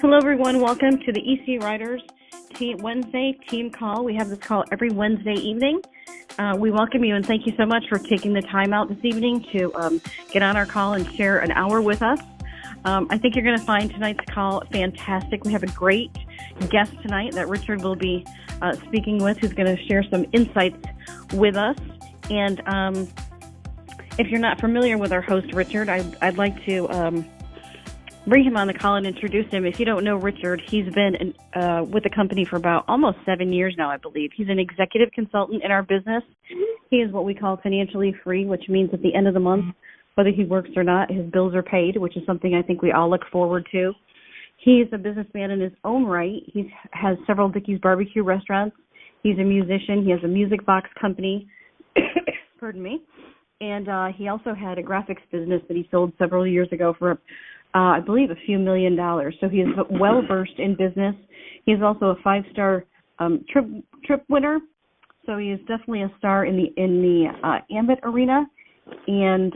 Hello, everyone. Welcome to the EC Riders Wednesday team call. We have this call every Wednesday evening. We welcome you and thank you so much for taking the time out this evening to get on our call and share an hour with us. I think you're going to find tonight's call fantastic. We have a great guest tonight that Richard will be speaking with, who's going to share some insights with us. And if you're not familiar with our host, Richard, I'd like to bring him on the call and introduce him. If you don't know Richard, he's been with the company for about almost 7 years now, I believe. He's an executive consultant in our business. He is what we call financially free, which means at the end of the month, whether he works or not, his bills are paid, which is something I think we all look forward to. He's a businessman in his own right. He has several Dickey's barbecue restaurants. He's a musician. He has a music box company. Pardon me. And he also had a graphics business that he sold several years ago for I believe a few $1 million. So he is well versed in business. He is also a 5-star trip winner. So he is definitely a star in the Ambit arena. And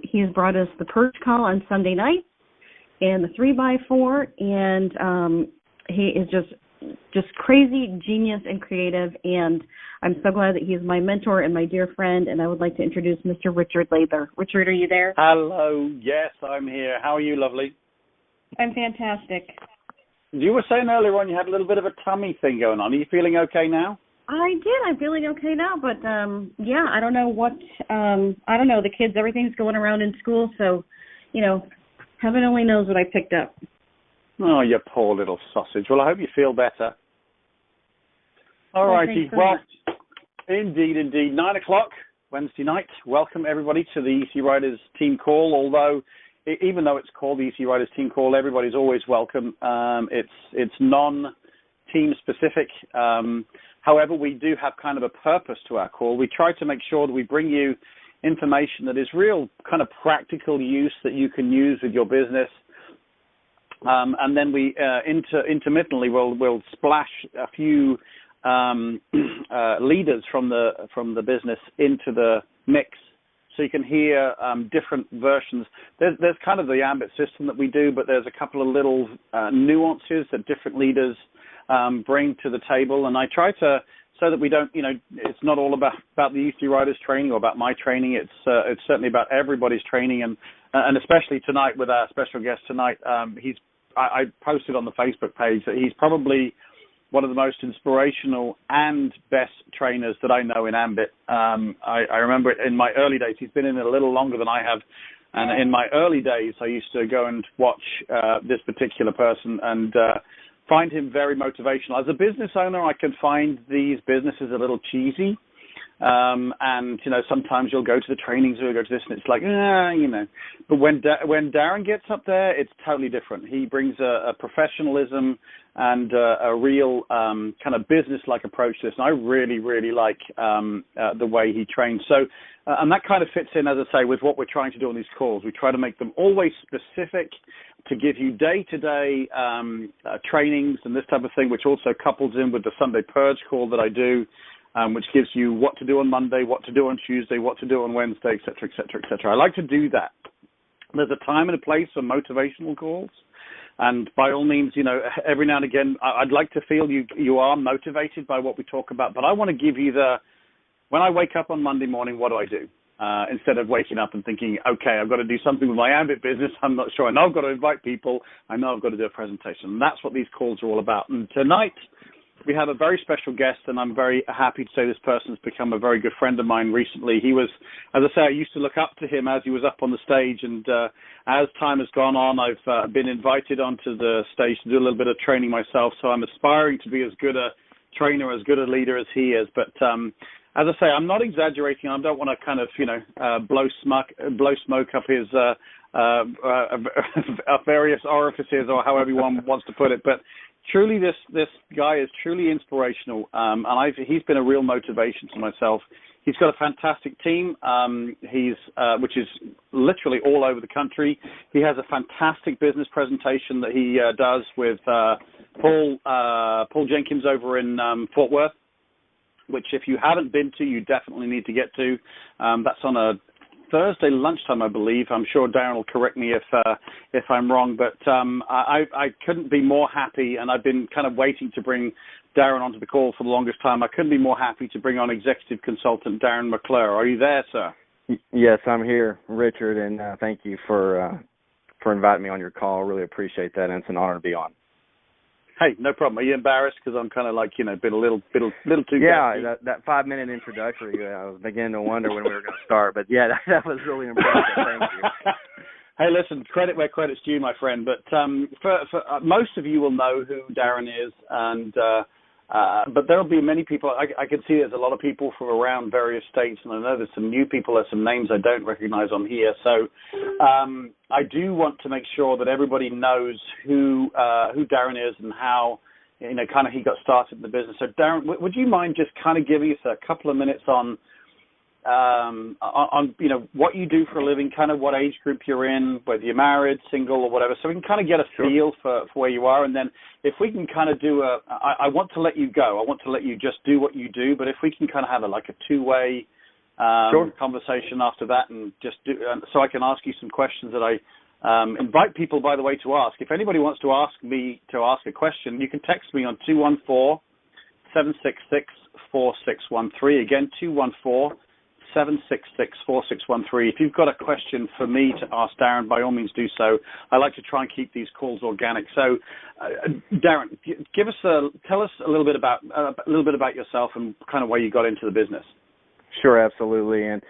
he has brought us the Purge Call on Sunday nights and the 3x4. And he is just crazy, genius, and creative. And I'm so glad that he is my mentor and my dear friend, and I would like to introduce Mr. Richard Laidler. Richard, are you there? Hello. Yes, I'm here. How are you, lovely? I'm fantastic. You were saying earlier on you had a little bit of a tummy thing going on. Are you feeling okay now? I did. I'm feeling okay now, but yeah, I don't know what, I don't know, the kids, everything's going around in school, so, heaven only knows what I picked up. Oh, you poor little sausage. Well, I hope you feel better. All righty. Well, indeed. 9 o'clock Wednesday night. Welcome, everybody, to the EC Riders team call. Although, even though it's called the EC Riders team call, everybody's always welcome. It's non-team specific. However, we do have kind of a purpose to our call. We try to make sure that we bring you information that is real kind of practical use that you can use with your business. And then we intermittently we'll splash a few leaders from the business into the mix, so you can hear different versions. There's kind of the Ambit system that we do, but there's a couple of little nuances that different leaders bring to the table, and I try to, so that we don't, it's not all about the EC Riders training or about my training. It's certainly about everybody's training, and especially tonight with our special guest tonight. I posted on the Facebook page that he's probably one of the most inspirational and best trainers that I know in Ambit. I remember in my early days, he's been in it a little longer than I have, and in my early days, I used to go and watch this particular person and find him very motivational. As a business owner, I can find these businesses a little cheesy. And, sometimes you'll go to the trainings or you'll go to this and it's like, But when Darren gets up there, it's totally different. He brings a professionalism and a real kind of business-like approach to this. And I really, really like the way he trains. So, and that kind of fits in, as I say, with what we're trying to do on these calls. We try to make them always specific to give you day-to-day trainings and this type of thing, which also couples in with the Sunday Purge call that I do, which gives you what to do on Monday, what to do on Tuesday, what to do on Wednesday, et cetera, et cetera, et cetera. I like to do that. There's a time and a place for motivational calls. And by all means, every now and again, I'd like to feel you are motivated by what we talk about. But I want to give you when I wake up on Monday morning, what do I do? Instead of waking up and thinking, okay, I've got to do something with my Ambit business. I'm not sure. I know I've got to invite people. I know I've got to do a presentation. And that's what these calls are all about. And tonight, we have a very special guest, and I'm very happy to say this person's become a very good friend of mine recently. He was, as I say, I used to look up to him as he was up on the stage, and as time has gone on, I've been invited onto the stage to do a little bit of training myself, so I'm aspiring to be as good a trainer, as good a leader as he is. But as I say, I'm not exaggerating. I don't want to kind of, blow smoke up his various orifices, or however one wants to put it, but truly, this guy is truly inspirational, and he's been a real motivation to myself. He's got a fantastic team, which is literally all over the country. He has a fantastic business presentation that he does with Paul Jenkins over in Fort Worth, which if you haven't been to, you definitely need to get to. That's on a Thursday lunchtime, I believe. I'm sure Darren will correct me if I'm wrong, but I couldn't be more happy, and I've been kind of waiting to bring Darren onto the call for the longest time. I couldn't be more happy to bring on Executive Consultant Darryn McClure. Are you there, sir? Yes, I'm here, Richard, and thank you for inviting me on your call. I really appreciate that, and it's an honor to be on. Hey, no problem. Are you embarrassed? Because I'm kind of like, been a little too Yeah, that 5-minute introductory, I was beginning to wonder when we were going to start. But, yeah, that was really impressive. Thank you. Hey, listen, credit where credit's due, my friend. But for most of you will know who Darren is, and but there will be many people. I can see there's a lot of people from around various states, and I know there's some new people. There's some names I don't recognize on here. So I do want to make sure that everybody knows who Darren is and how kind of he got started in the business. So Darren, would you mind just kind of giving us a couple of minutes on what you do for a living, kind of what age group you're in, whether you're married, single, or whatever, so we can kind of get a feel for where you are. And then if we can kind of do I want to let you go. I want to let you just do what you do, but if we can kind of have a two-way conversation after that, and just do, so I can ask you some questions that I invite people, by the way, to ask. If anybody wants to ask me to ask a question, you can text me on 214-766-4613. Again, 214-766-4613. If you've got a question for me to ask Darren, by all means do so. I like to try and keep these calls organic. So, Darren, tell us a little bit about yourself and kind of where you got into the business. Sure, absolutely. And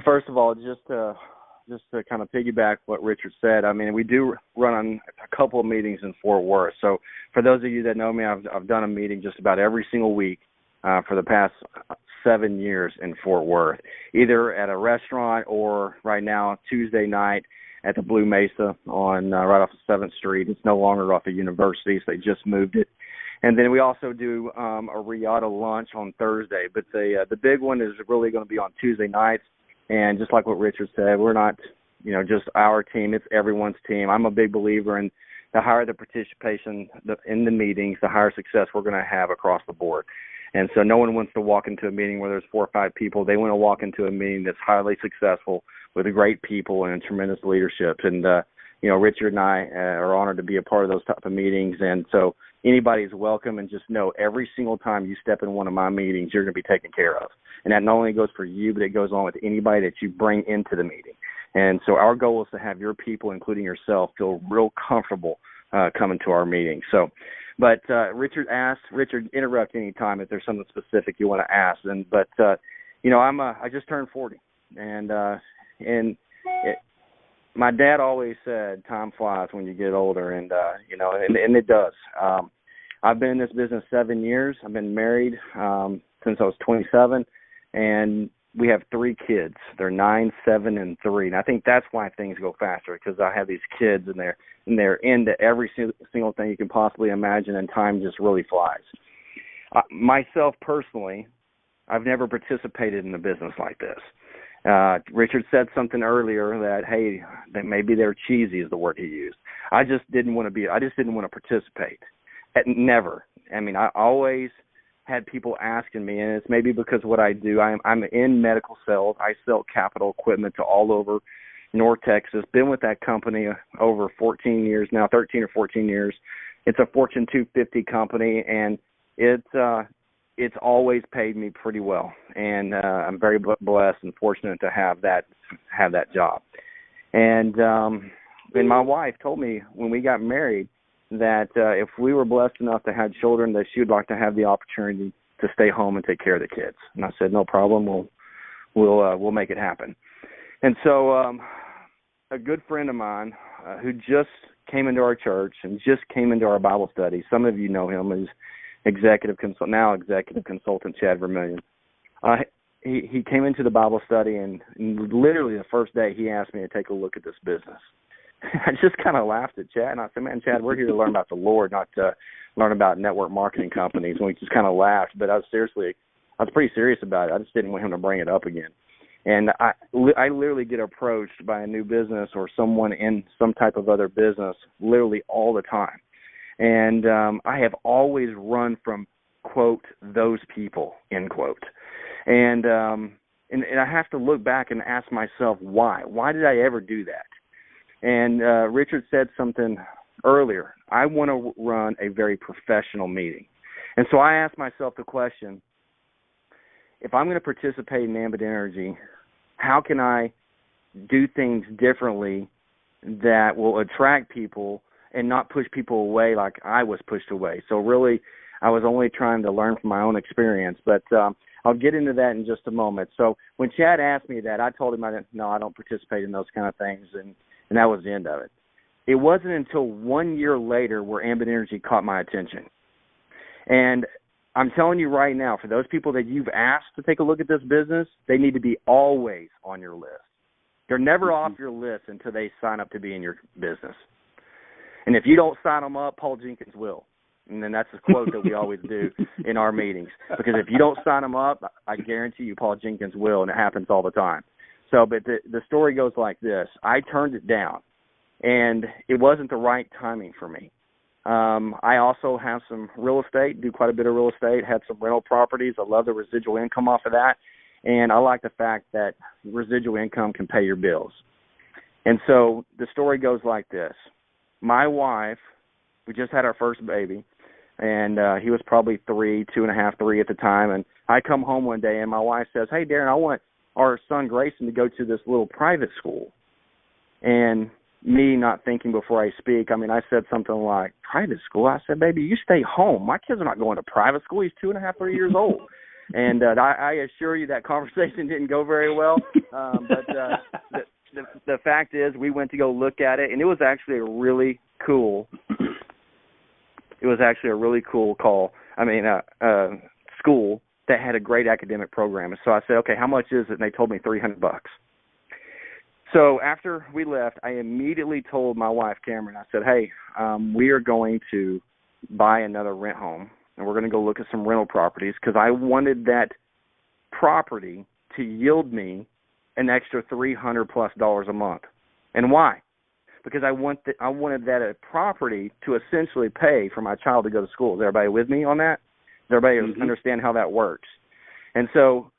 first of all, just to kind of piggyback what Richard said, I mean, we do run on a couple of meetings in Fort Worth. So for those of you that know me, I've done a meeting just about every single week for the past 7 years in Fort Worth, either at a restaurant or right now Tuesday night at the Blue Mesa on right off of 7th Street. It's no longer off of University, so they just moved it. And then we also do a Riata lunch on Thursday. But the big one is really going to be on Tuesday nights. And just like what Richard said, we're not, just our team. It's everyone's team. I'm a big believer in the higher the participation in the meetings, the higher success we're going to have across the board. And so no one wants to walk into a meeting where there's 4 or 5 people. They want to walk into a meeting that's highly successful with great people and tremendous leadership. And, Richard and I are honored to be a part of those type of meetings. And so anybody's welcome, and just know every single time you step in one of my meetings, you're going to be taken care of. And that not only goes for you, but it goes on with anybody that you bring into the meeting. And so our goal is to have your people, including yourself, feel real comfortable coming to our meetings. So, but Richard, interrupt any time if there's something specific you want to ask. I just turned 40, and my dad always said, "Time flies when you get older," and it does. I've been in this business 7 years. I've been married since I was 27, and we have 3 kids. They're 9, 7, and 3. And I think that's why things go faster, because I have these kids, and they're into every single thing you can possibly imagine, and time just really flies. Myself personally, I've never participated in a business like this. Richard said something earlier that maybe they're cheesy is the word he used. I just didn't want to participate. Never. I mean, I always had people asking me, and it's maybe because of what I do. I'm in medical sales. I sell capital equipment to all over North Texas. Been with that company over 14 years now, 13 or 14 years. It's a Fortune 250 company, and it's always paid me pretty well, and I'm very blessed and fortunate to have that job. And my wife told me when we got married that if we were blessed enough to have children, that she would like to have the opportunity to stay home and take care of the kids. And I said, no problem, we'll make it happen. And so a good friend of mine who just came into our church and just came into our Bible study, some of you know him, is executive consultant Chad Vermillion. He came into the Bible study, and literally the first day he asked me to take a look at this business. I just kind of laughed at Chad, and I said, man, Chad, we're here to learn about the Lord, not to learn about network marketing companies. And we just kind of laughed, but I was pretty serious about it. I just didn't want him to bring it up again. And I literally get approached by a new business or someone in some type of other business literally all the time. And I have always run from, quote, those people, end quote. And and I have to look back and ask myself why. Why did I ever do that? And Richard said something earlier. I want to run a very professional meeting. And so I asked myself the question, if I'm going to participate in Ambit Energy, how can I do things differently that will attract people and not push people away like I was pushed away? So really, I was only trying to learn from my own experience. But I'll get into that in just a moment. So when Chad asked me that, I told him I don't participate in those kind of things, and that was the end of it. It wasn't until 1 year later where Ambit Energy caught my attention. And I'm telling you right now, for those people that you've asked to take a look at this business, they need to be always on your list. They're never off your list until they sign up to be in your business. And if you don't sign them up, Paul Jenkins will. And then that's a quote that we always do in our meetings. Because if you don't sign them up, I guarantee you Paul Jenkins will, and it happens all the time. So, but the story goes like this. I turned it down, and it wasn't the right timing for me. I also have some real estate, do quite a bit of real estate, had some rental properties. I love the residual income off of that. And I like the fact that residual income can pay your bills. And so the story goes like this. My wife, we just had our first baby, and he was probably 3 at the time. And I come home one day, and my wife says, "Hey, Darren, I want our son Grayson to go to this little private school." And me not thinking before I speak, I said something like, "Private school?" I said, "Baby, you stay home. My kids are not going to private school. He's 3 years old." And I assure you that conversation didn't go very well. But the fact is, we went to go look at it, and it was actually a really cool. It was actually a really cool school that had a great academic program. And so I said, "Okay, how much is it?" And they told me $300. So after we left, I immediately told my wife, Cameron, I said, "Hey, we are going to buy another rent home, and we're going to go look at some rental properties because I wanted that property to yield me an extra $300+ a month." And why? Because I wanted that property to essentially pay for my child to go to school. Is everybody with me on that? Does everybody understand how that works? And so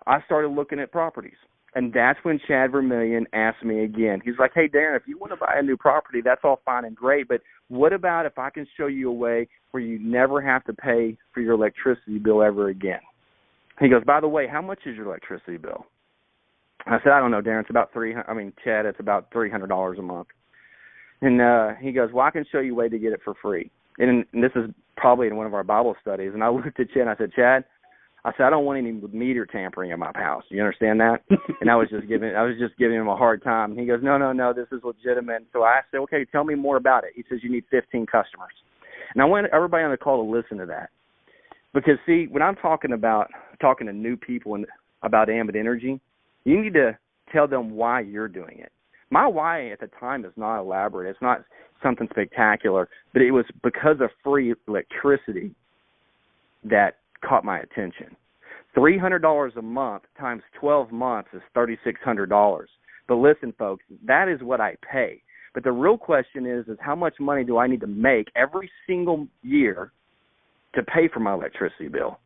I started looking at properties. And that's when Chad Vermillion asked me again. He's like, "Hey, Darren, if you want to buy a new property, that's all fine and great, but what about if I can show you a way where you never have to pay for your electricity bill ever again?" He goes, "By the way, how much is your electricity bill?" I said, "I don't know, Darren. It's about Chad, it's about $300 a month." And he goes, "Well, I can show you a way to get it for free." And this is probably in one of our Bible studies. And I looked at Chad and I said, "Chad," I said, "I don't want any meter tampering in my house. You understand that?" And I was just giving him a hard time. And he goes, No, this is legitimate." So I said, "Okay, tell me more about it." He says, "You need 15 customers." And I want everybody on the call to listen to that. Because, see, when I'm talking to new people about Ambit Energy, you need to tell them why you're doing it. My why at the time is not elaborate. It's not something spectacular, but it was because of free electricity that caught my attention. $300 a month times 12 months is $3,600. But listen, folks, that is what I pay. But the real question is how much money do I need to make every single year to pay for my electricity bill?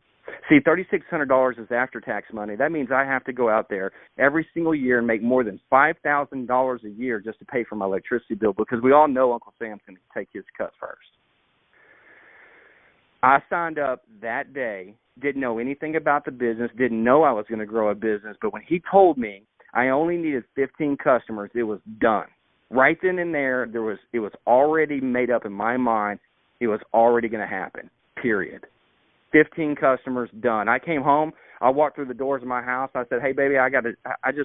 See, $3,600 is after-tax money. That means I have to go out there every single year and make more than $5,000 a year just to pay for my electricity bill, because we all know Uncle Sam's going to take his cut first. I signed up that day, didn't know anything about the business, didn't know I was going to grow a business, but when he told me I only needed 15 customers, it was done. Right then and there, it was already made up in my mind. It was already going to happen, period. 15 customers, done. I came home. I walked through the doors of my house. I said, "Hey, baby,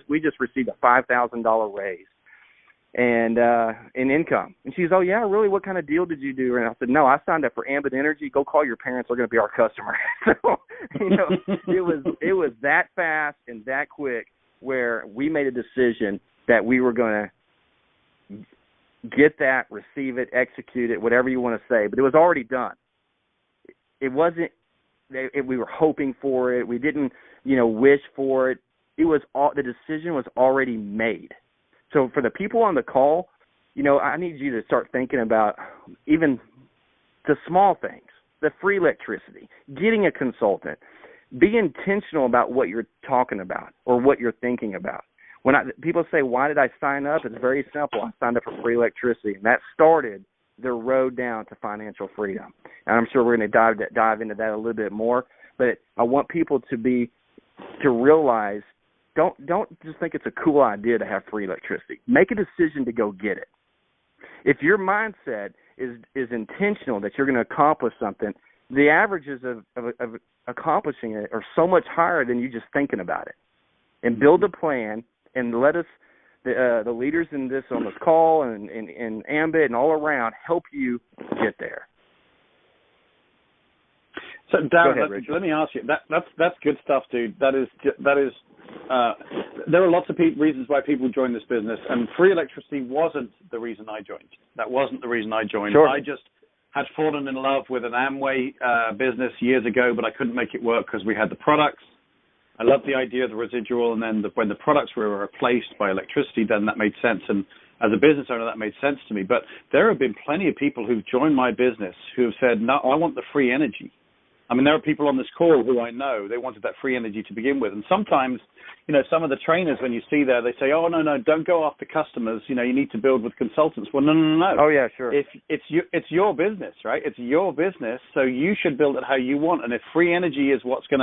we just received a $5,000 raise and in income." And she's, "Oh, yeah, really? What kind of deal did you do?" And I said, "No, I signed up for Ambit Energy. Go call your parents. They're going to be our customer." So, it was that fast and that quick where we made a decision that we were going to get that, receive it, execute it, whatever you want to say. But it was already done. It wasn't. We were hoping for it. We didn't, wish for it. The decision was already made. So for the people on the call, I need you to start thinking about even the small things, the free electricity, getting a consultant, be intentional about what you're talking about or what you're thinking about. When people say, why did I sign up? It's very simple. I signed up for free electricity, and that started the road down to financial freedom. And I'm sure we're going to dive into that a little bit more, but I want people to realize, don't just think it's a cool idea to have free electricity. Make a decision to go get it. If your mindset is intentional that you're going to accomplish something, the averages of accomplishing it are so much higher than you just thinking about it. And build a plan and let us, the leaders in this on this call and Ambit and all around, help you get there. So, Darryn, let me ask you. That's good stuff, dude. That is. There are lots of reasons why people join this business, and free electricity wasn't the reason I joined. That wasn't the reason I joined. Sure. I just had fallen in love with an Amway business years ago, but I couldn't make it work because we had the products. I loved the idea of the residual, and then when the products were replaced by electricity, then that made sense. And as a business owner, that made sense to me. But there have been plenty of people who've joined my business who have said, no, I want the free energy. I mean, there are people on this call who I know, they wanted that free energy to begin with. And sometimes, some of the trainers, when you see there, they say, oh, no, don't go after customers. You need to build with consultants. Well, no. Oh, yeah, sure. It's your business, right? It's your business, so you should build it how you want. And if free energy is what's going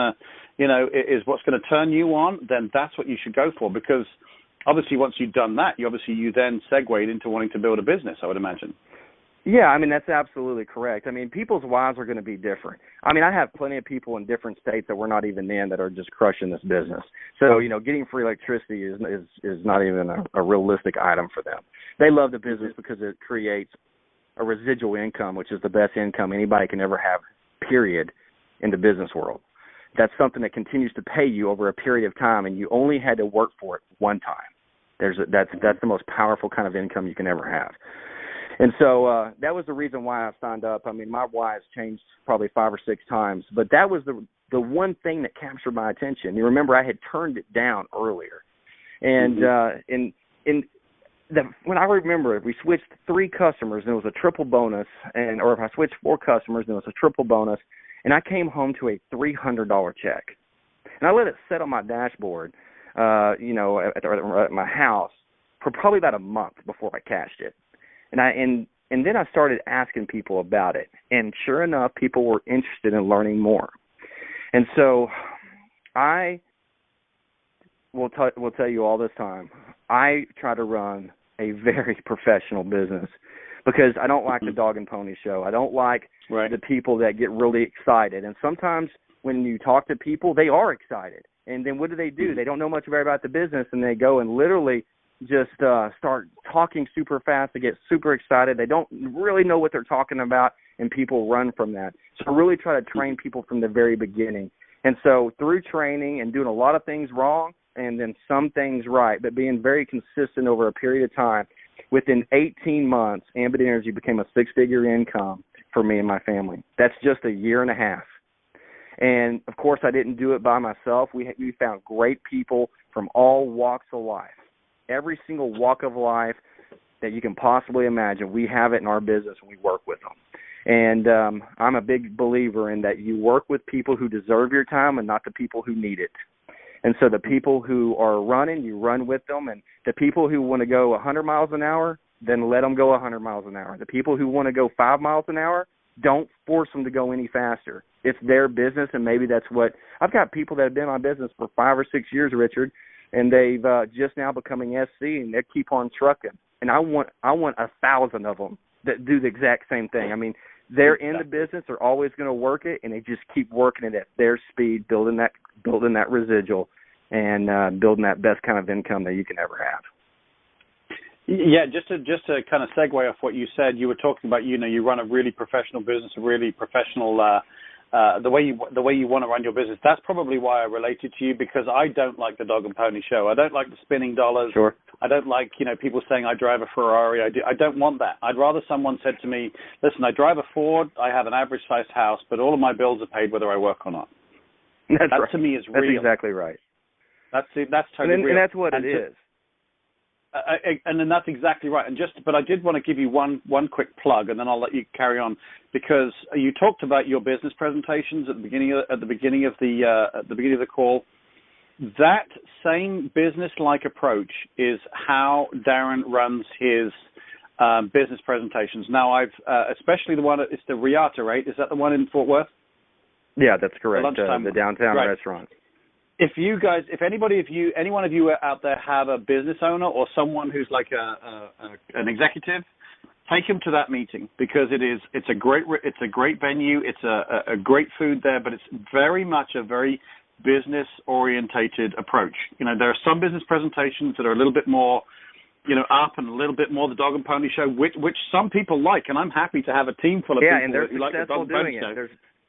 to turn you on, then that's what you should go for. Because obviously once you've done that, you then segued into wanting to build a business, I would imagine. Yeah, I mean, that's absolutely correct. I mean, people's whys are going to be different. I mean, I have plenty of people in different states that we're not even in that are just crushing this business. So, getting free electricity is not even a realistic item for them. They love the business because it creates a residual income, which is the best income anybody can ever have, period, in the business world. That's something that continues to pay you over a period of time, and you only had to work for it one time. That's the most powerful kind of income you can ever have. And so that was the reason why I signed up. I mean, my why has changed probably 5 or 6 times, but that was the one thing that captured my attention. You remember I had turned it down earlier. And when I remember it, we switched 3 customers, and it was a triple bonus, or if I switched 4 customers, and it was a triple bonus, and I came home to a $300 check. And I let it sit on my dashboard, at my house for probably about a month before I cashed it. And then I started asking people about it, and sure enough, people were interested in learning more. And so I will tell you all this time, I try to run a very professional business because I don't like the dog and pony show. I don't like the people that get really excited. And sometimes when you talk to people, they are excited. And then what do? They don't know much about the business, and they go and literally just start talking super fast. They get super excited. They don't really know what they're talking about, and people run from that. So I really try to train people from the very beginning. And so through training and doing a lot of things wrong and then some things right, but being very consistent over a period of time, within 18 months, Ambit Energy became a 6-figure income for me and my family. That's just a year and a half. And, of course, I didn't do it by myself. We found great people from all walks of life. Every single walk of life that you can possibly imagine, we have it in our business and we work with them. And I'm a big believer in that you work with people who deserve your time and not the people who need it. And so the people who are running, you run with them. And the people who want to go 100 miles an hour, then let them go 100 miles an hour. The people who want to go 5 miles an hour, don't force them to go any faster. It's their business, and maybe that's what – I've got people that have been in my business for 5 or 6 years, Richard, and they've just now becoming SC, and they keep on trucking. And I want 1,000 of them that do the exact same thing. I mean, they're in the business, they're always going to work it, and they just keep working it at their speed, building that residual, and building that best kind of income that you can ever have. Yeah, just to kind of segue off what you said, you were talking about you run a really professional business, a really professional the way you want to run your business. That's probably why I related to you, because I don't like the dog and pony show. I don't like the spinning dollars. Sure. I don't like people saying I drive a Ferrari. I don't want that. I'd rather someone said to me, listen, I drive a Ford. I have an average sized house, but all of my bills are paid whether I work or not. That's right. To me is real. That's exactly right. That's totally real. And that's what it is. And then that's exactly right. But I did want to give you one quick plug, and then I'll let you carry on, because you talked about your business presentations at the beginning of the call. That same business-like approach is how Darryn runs his business presentations. Now, I've especially the one, it's the Riata, right? Is that the one in Fort Worth? Yeah, that's correct. The downtown right. restaurant. If any one of you out there have a business owner or someone who's like an executive, take them to that meeting, because it's a great venue. It's a great food there, but it's very much a very business orientated approach. There are some business presentations that are a little bit more, up and a little bit more the dog and pony show, which some people like, and I'm happy to have a team full of people and they're who like the dog and pony show.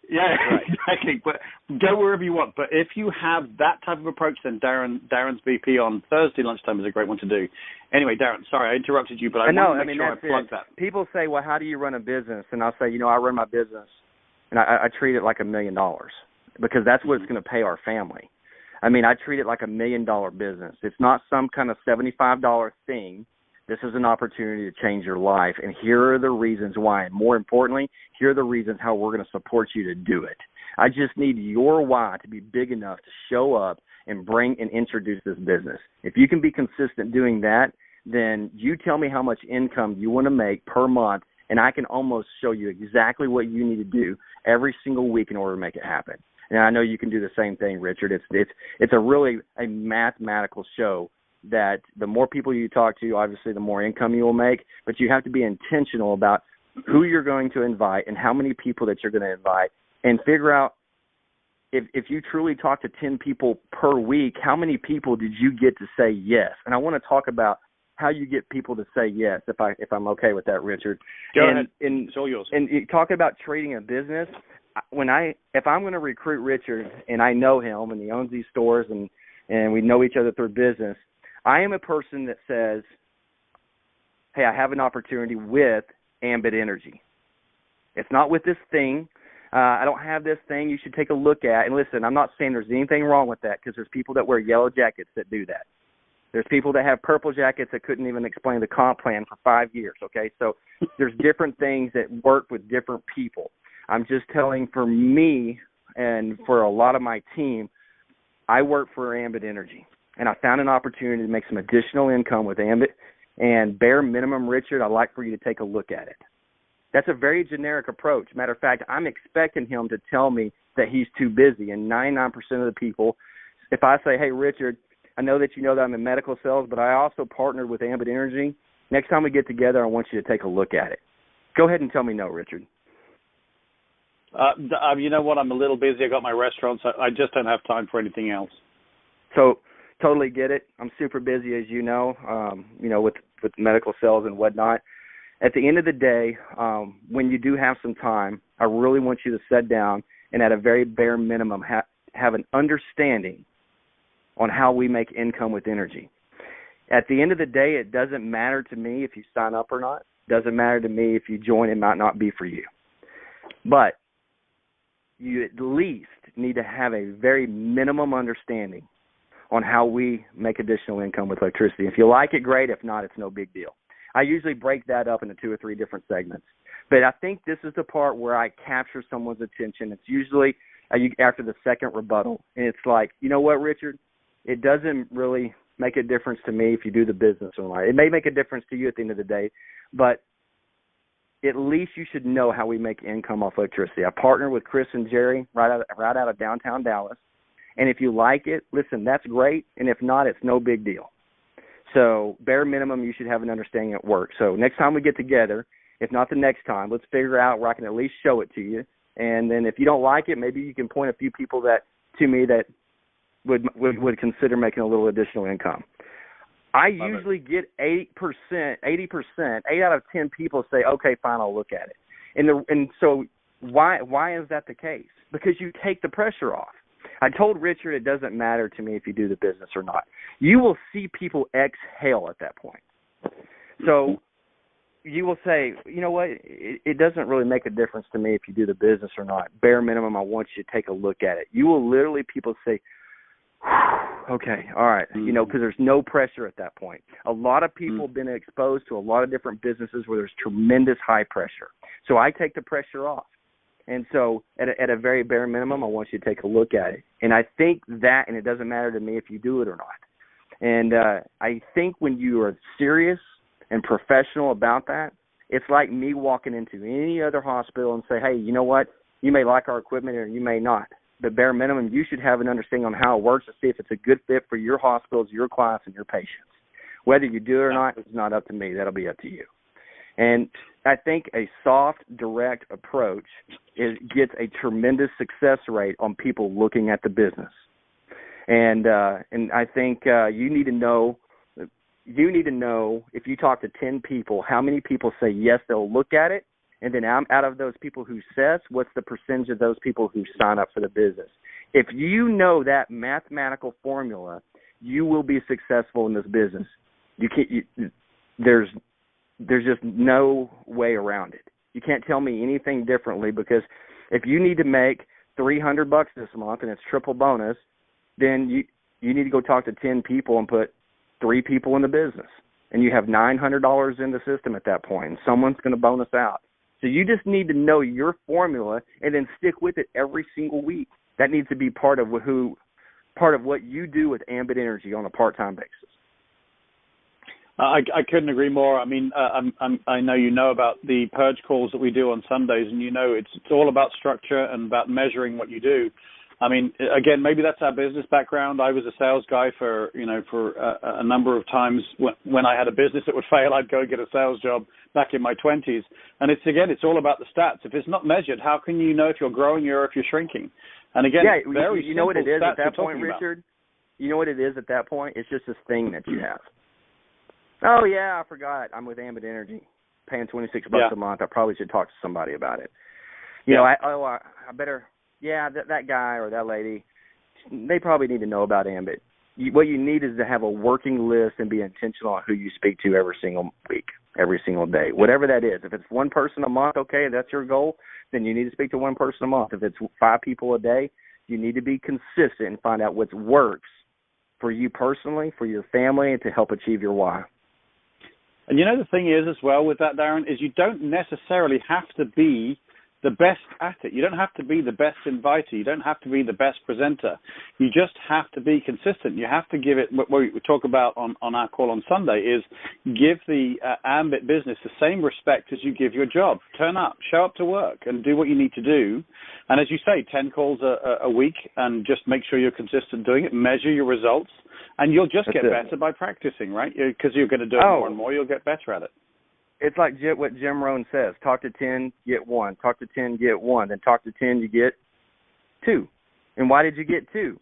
Yeah, right. Exactly. But go wherever you want. But if you have that type of approach, then Darryn's VP on Thursday lunchtime is a great one to do. Anyway, Darryn, sorry I interrupted you, but I want to make sure I plug that. People say, well, how do you run a business? And I'll say, I run my business, and I treat it like $1 million, because that's what it's going to pay our family. I treat it like $1 million business. It's not some kind of $75 thing. This is an opportunity to change your life, and here are the reasons why. And more importantly, here are the reasons how we're going to support you to do it. I just need your why to be big enough to show up and bring and introduce this business. If you can be consistent doing that, then you tell me how much income you want to make per month, and I can almost show you exactly what you need to do every single week in order to make it happen. And I know you can do the same thing, Richard. It's a really a mathematical show that the more people you talk to, obviously, the more income you will make. But you have to be intentional about who you're going to invite and how many people that you're going to invite, and figure out if you truly talk to 10 people per week, how many people did you get to say yes? And I want to talk about how you get people to say yes, if I'm okay with that, Richard. Go ahead. It's all yours. And you talk about treating a business. If I'm going to recruit Richard, and I know him and he owns these stores and we know each other through business, I am a person that says, hey, I have an opportunity with Ambit Energy. It's not with this thing. I don't have this thing you should take a look at. And listen, I'm not saying there's anything wrong with that, because there's people that wear yellow jackets that do that. There's people that have purple jackets that couldn't even explain the comp plan for 5 years, okay? So there's different things that work with different people. I'm just telling, for me and for a lot of my team, I work for Ambit Energy. And I found an opportunity to make some additional income with Ambit. And bare minimum, Richard, I'd like for you to take a look at it. That's a very generic approach. Matter of fact, I'm expecting him to tell me that he's too busy. And 99% of the people, if I say, hey, Richard, I know that you know that I'm in medical sales, but I also partnered with Ambit Energy. Next time we get together, I want you to take a look at it. Go ahead and tell me no, Richard. You know what? I'm a little busy. I got my restaurant, so I just don't have time for anything else. So totally get it. I'm super busy, as you know, with medical sales and whatnot. At the end of the day, when you do have some time, I really want you to sit down and, at a very bare minimum, have an understanding on how we make income with energy. At the end of the day, it doesn't matter to me if you sign up or not. It doesn't matter to me if you join. It might not be for you. But you at least need to have a very minimum understanding on how we make additional income with electricity. If you like it, great. If not, it's no big deal. I usually break that up into 2 or 3 different segments. But I think this is the part where I capture someone's attention. It's usually after the second rebuttal. And it's like, you know what, Richard? It doesn't really make a difference to me if you do the business or not. It may make a difference to you at the end of the day, but at least you should know how we make income off electricity. I partner with Chris and Jerry right out of downtown Dallas. And if you like it, listen, that's great. And if not, it's no big deal. So bare minimum, you should have an understanding at work. So next time we get together, if not the next time, let's figure out where I can at least show it to you. And then if you don't like it, maybe you can point a few people to me that would consider making a little additional income. I usually get 80%, 8 out of 10 people say, okay, fine, I'll look at it. And so why is that the case? Because you take the pressure off. I told Richard it doesn't matter to me if you do the business or not. You will see people exhale at that point. So you will say, you know what, it doesn't really make a difference to me if you do the business or not. Bare minimum, I want you to take a look at it. You will literally, people say, okay, all right. You know, because there's no pressure at that point. A lot of people have been exposed to a lot of different businesses where there's tremendous high pressure. So I take the pressure off. And so at a very bare minimum, I want you to take a look at it. And I think that, and it doesn't matter to me if you do it or not. And I think when you are serious and professional about that, it's like me walking into any other hospital and say, hey, you know what? You may like our equipment or you may not. But bare minimum, you should have an understanding on how it works to see if it's a good fit for your hospitals, your clients, and your patients. Whether you do it or not, it's not up to me. That'll be up to you. And I think a soft, direct approach gets a tremendous success rate on people looking at the business. And I think you need to know if you talk to 10 people, how many people say yes, they'll look at it, and then out of those people who says, what's the percentage of those people who sign up for the business? If you know that mathematical formula, you will be successful in this business. You can't. There's just no way around it. You can't tell me anything differently, because if you need to make $300 this month and it's triple bonus, then you need to go talk to 10 people and put 3 people in the business, and you have $900 in the system at that point, and someone's going to bonus out. So you just need to know your formula and then stick with it every single week. That needs to be part of what you do with Ambit Energy on a part-time basis. I couldn't agree more. I mean, I know you know about the purge calls that we do on Sundays, and you know it's all about structure and about measuring what you do. I mean, again, maybe that's our business background. I was a sales guy for a number of times. When I had a business that would fail, I'd go and get a sales job back in my 20s. And it's all about the stats. If it's not measured, how can you know if you're growing or if you're shrinking? And again, you know what it is at that point, Richard? You know what it is at that point? It's just this thing that you have. Oh, yeah, I forgot. I'm with Ambit Energy, paying $26 a month. I probably should talk to somebody about it. You know, I better... Yeah, that guy or that lady, they probably need to know about Ambit. What you need is to have a working list and be intentional on who you speak to every single week, every single day, whatever that is. If it's one person a month, okay, that's your goal, then you need to speak to one person a month. If it's 5 people a day, you need to be consistent and find out what works for you personally, for your family, and to help achieve your why. And the thing is as well with that, Darren, is you don't necessarily have to be the best at it. You don't have to be the best inviter. You don't have to be the best presenter. You just have to be consistent. You have to give it, what we talk about on our call on Sunday is give the Ambit business the same respect as you give your job. Turn up, show up to work, and do what you need to do. And as you say, 10 calls a week, and just make sure you're consistent doing it. Measure your results, and you'll just get better by practicing, right? Because you're going to do it more and more. You'll get better at it. It's like what Jim Rohn says. Talk to 10, get 1. Talk to 10, get 1. Then talk to 10, you get 2. And why did you get 2?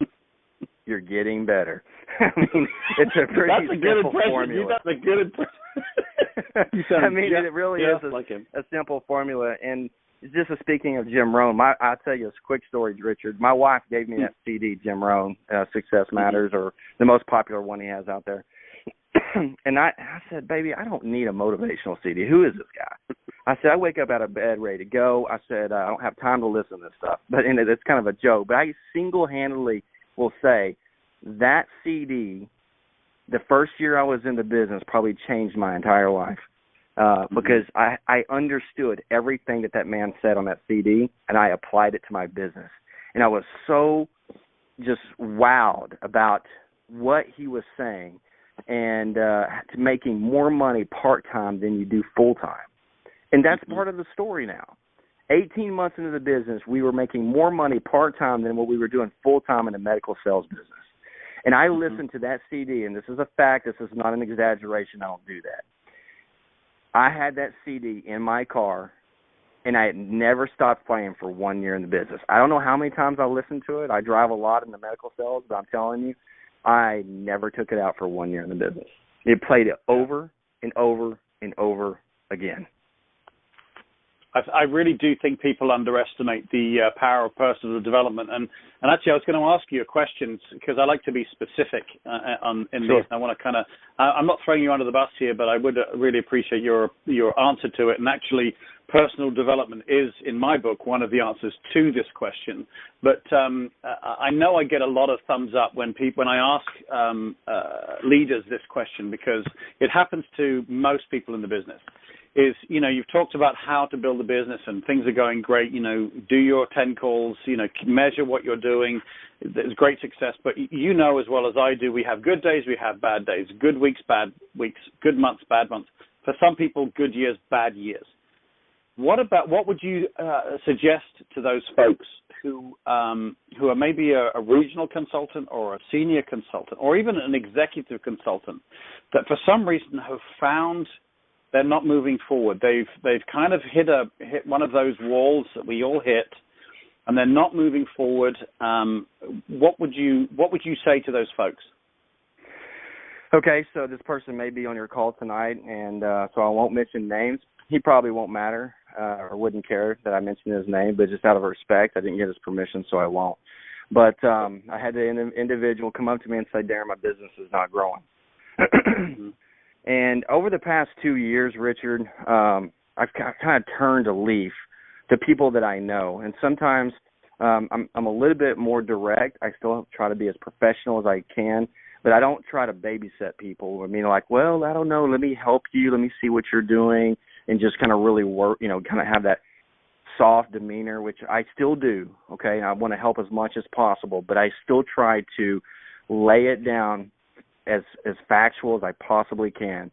You're getting better. I mean, it's a pretty simple formula. That's a good impression. I mean, it really is a simple formula. And just speaking of Jim Rohn, I'll tell you a quick story, Richard. My wife gave me that CD, Jim Rohn, Success Matters, or the most popular one he has out there. And I said, baby, I don't need a motivational CD. Who is this guy? I said, I wake up out of bed ready to go. I said, I don't have time to listen to this stuff. But it's kind of a joke. But I single-handedly will say that CD, the first year I was in the business, probably changed my entire life because I understood everything that man said on that CD, and I applied it to my business. And I was so just wowed about what he was saying, and to making more money part-time than you do full-time. And that's part of the story now. 18 months into the business, we were making more money part-time than what we were doing full-time in the medical sales business. And I listened to that CD, and this is a fact. This is not an exaggeration. I don't do that. I had that CD in my car, and I had never stopped playing for 1 year in the business. I don't know how many times I listened to it. I drive a lot in the medical sales, but I'm telling you, I never took it out for 1 year in the business. It played it over and over and over again. I really do think people underestimate the power of personal development. And actually, I was going to ask you a question because I like to be specific in this. I want to I'm not throwing you under the bus here, but I would really appreciate your answer to it. And actually, personal development is, in my book, one of the answers to this question. But I know I get a lot of thumbs up when I ask leaders this question, because it happens to most people in the business. You've talked about how to build a business and things are going great. Do your 10 calls, measure what you're doing. There's great success. But as well as I do, we have good days, we have bad days, good weeks, bad weeks, good months, bad months. For some people, good years, bad years. What would you suggest to those folks who are maybe a regional consultant or a senior consultant or even an executive consultant that for some reason have found they're not moving forward? They've kind of hit one of those walls that we all hit, and they're not moving forward. What would you say to those folks? Okay, so this person may be on your call tonight, and so I won't mention names. He probably won't matter or wouldn't care that I mention his name, but just out of respect, I didn't get his permission, so I won't. But I had the individual come up to me and say, Darryn, my business is not growing. And over the past 2 years, Richard, I've kind of turned a leaf to people that I know. And sometimes I'm a little bit more direct. I still try to be as professional as I can, but I don't try to babysit people. I mean, like, well, I don't know, let me help you, let me see what you're doing, and just kind of really work, kind of have that soft demeanor, which I still do, okay? I want to help as much as possible, but I still try to lay it down as factual as I possibly can.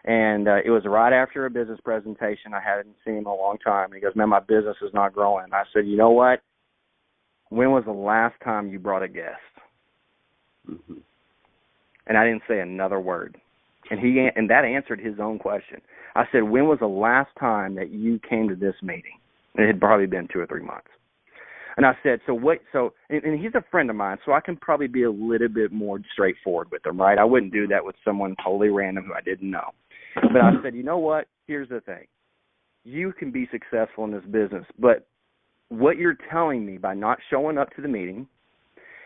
And it was right after a business presentation. I hadn't seen him in a long time. He goes, man, my business is not growing. And I said, you know what? When was the last time you brought a guest? Mm-hmm. And I didn't say another word. And that answered his own question. I said, when was the last time that you came to this meeting? And it had probably been 2 or 3 months. And I said, and he's a friend of mine, so I can probably be a little bit more straightforward with him, right? I wouldn't do that with someone totally random who I didn't know. But I said, you know what? Here's the thing. You can be successful in this business, but what you're telling me by not showing up to the meeting,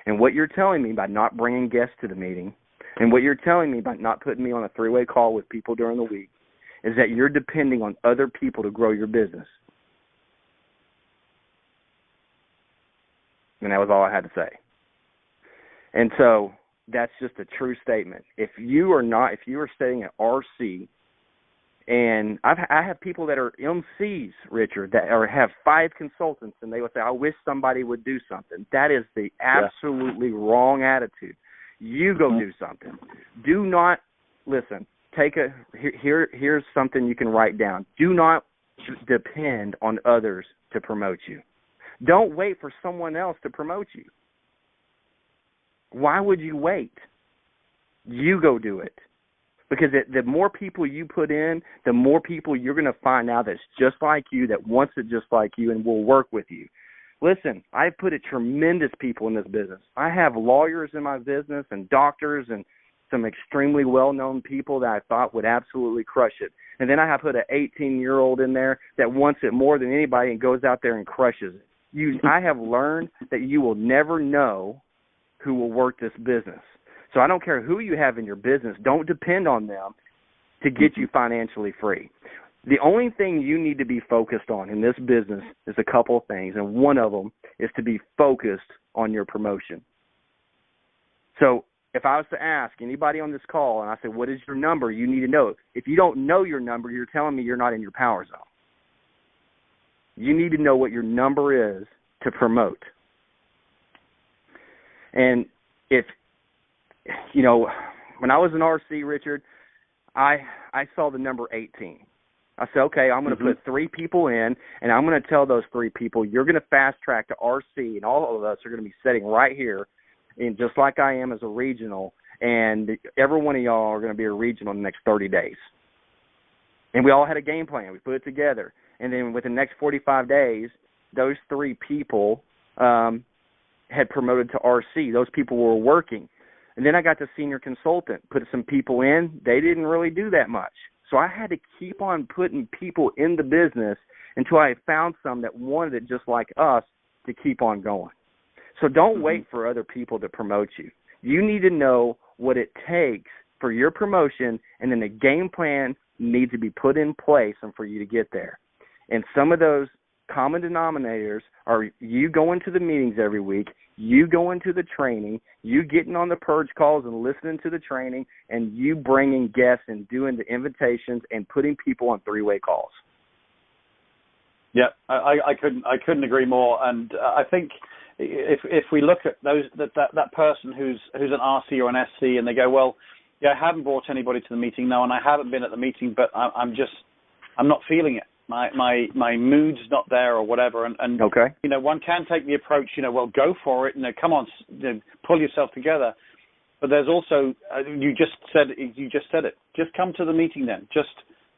and what you're telling me by not bringing guests to the meeting, and what you're telling me by not putting me on a 3-way call with people during the week, is that you're depending on other people to grow your business. And that was all I had to say. And so that's just a true statement. If you are staying at RC, and I have people that are MCs, Richard, that have 5 consultants, and they would say, I wish somebody would do something. That is the absolutely wrong attitude. You go do something. Do not, listen, here's something you can write down. Do not depend on others to promote you. Don't wait for someone else to promote you. Why would you wait? You go do it. Because the more people you put in, the more people you're going to find out that's just like you, that wants it just like you, and will work with you. Listen, I've put tremendous people in this business. I have lawyers in my business and doctors and some extremely well-known people that I thought would absolutely crush it. And then I have put an 18-year-old in there that wants it more than anybody and goes out there and crushes it. I have learned that you will never know who will work this business. So I don't care who you have in your business. Don't depend on them to get you financially free. The only thing you need to be focused on in this business is a couple of things, and one of them is to be focused on your promotion. So if I was to ask anybody on this call and I said, what is your number, you need to know. If you don't know your number, you're telling me you're not in your power zone. You need to know what your number is to promote. And if, when I was in RC, Richard, I saw the number 18. I said, okay, I'm going to put 3 people in, and I'm going to tell those 3 people, you're going to fast track to RC, and all of us are going to be sitting right here, and just like I am as a regional, and every one of y'all are going to be a regional in the next 30 days. And we all had a game plan. We put it together. And then within the next 45 days, those 3 people had promoted to RC. Those people were working. And then I got the senior consultant, put some people in. They didn't really do that much. So I had to keep on putting people in the business until I found some that wanted it just like us to keep on going. So don't wait for other people to promote you. You need to know what it takes for your promotion, and then the game plan needs to be put in place and for you to get there. And some of those common denominators are you going to the meetings every week, you going to the training, you getting on the purge calls and listening to the training, and you bringing guests and doing the invitations and putting people on three-way calls. Yeah, I couldn't agree more. And I think if we look at that person who's an RC or an SC, and they go, well, yeah, I haven't brought anybody to the meeting, no, and I haven't been at the meeting, but I'm not feeling it. My mood's not there or whatever, and okay. One can take the approach, well, go for it, come on, pull yourself together. But there's also, you just said it. Just come to the meeting then. Just